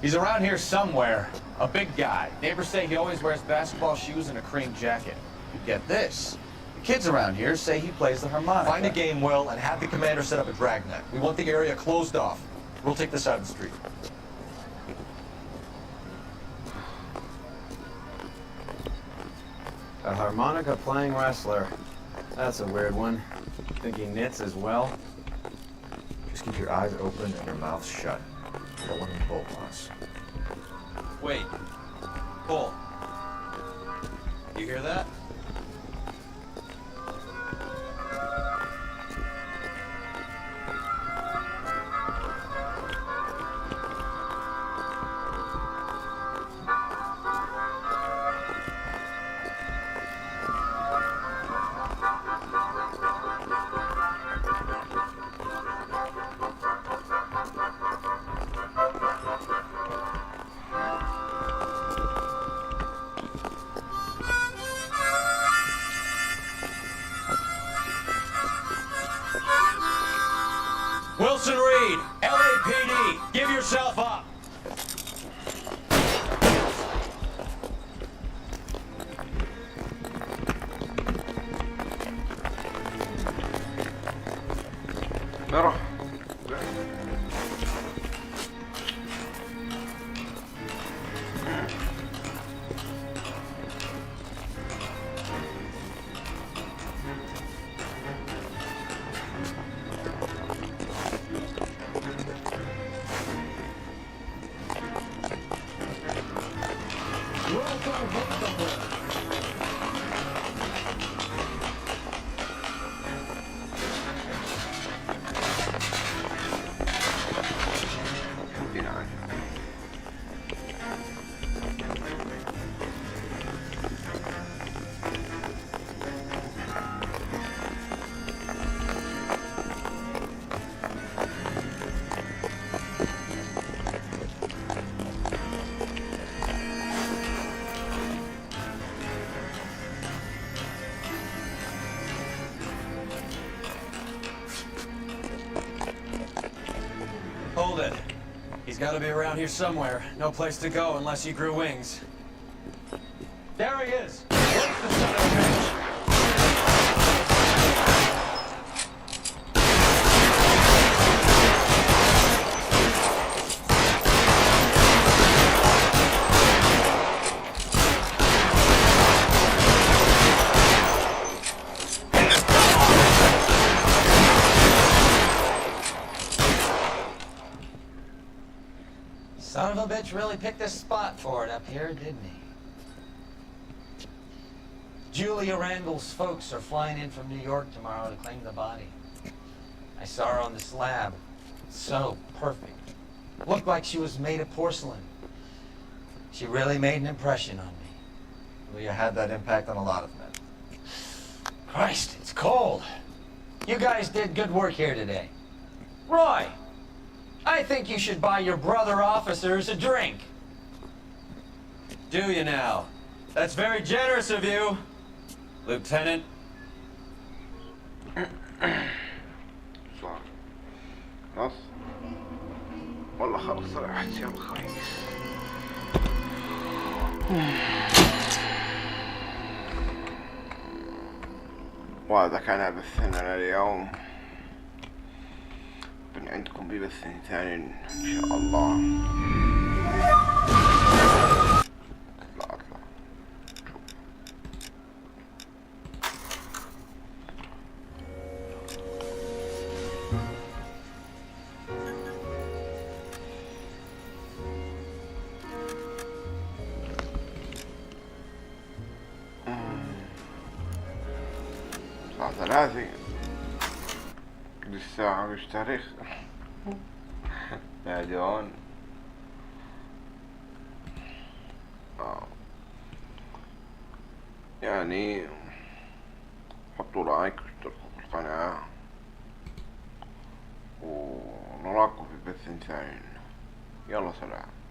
S15: He's around here somewhere. A big guy. Neighbors say he always wears basketball shoes and a cream jacket. Get this. The kids around here say he plays the harmonica.
S3: Find a game well and have the commander set up a dragnet. We want the area closed off. We'll take this out of the street.
S2: A harmonica playing wrestler. That's a weird one. Think he knits as well?
S3: Just keep your eyes open and your mouth shut. Don't want him to bolt on us.
S2: Wait. Cole. You hear that?
S15: Wilson Reed, LAPD, give yourself up.
S10: نروح.
S2: Hold it. He's got to be around here somewhere. No place to go unless he grew wings.
S15: There he is. Where's the son of a bitch?
S3: Son of a bitch really picked a spot for it up here, didn't he? Julia Randall's folks are flying in from New York tomorrow to claim the body. I saw her on the slab. So perfect. Looked like she was made of porcelain. She really made an impression on me. Well, you had that impact on a lot of men. Christ, it's cold. You guys did good work here today. Roy, I think you should buy your brother officers a drink.
S2: Do you now? That's very generous of you, Lieutenant.
S10: صار خلاص والله خلاص صراحة يوم خميس. وهذا كان بثنا اليوم. من عندكم ببث ثاني إن شاء الله. اطلع الساعة 3 الساعة وش تاريخ بعدون يعني حطوا لايك واشتركوا في القناة ونراكم في بث ثاني. يلا سلام.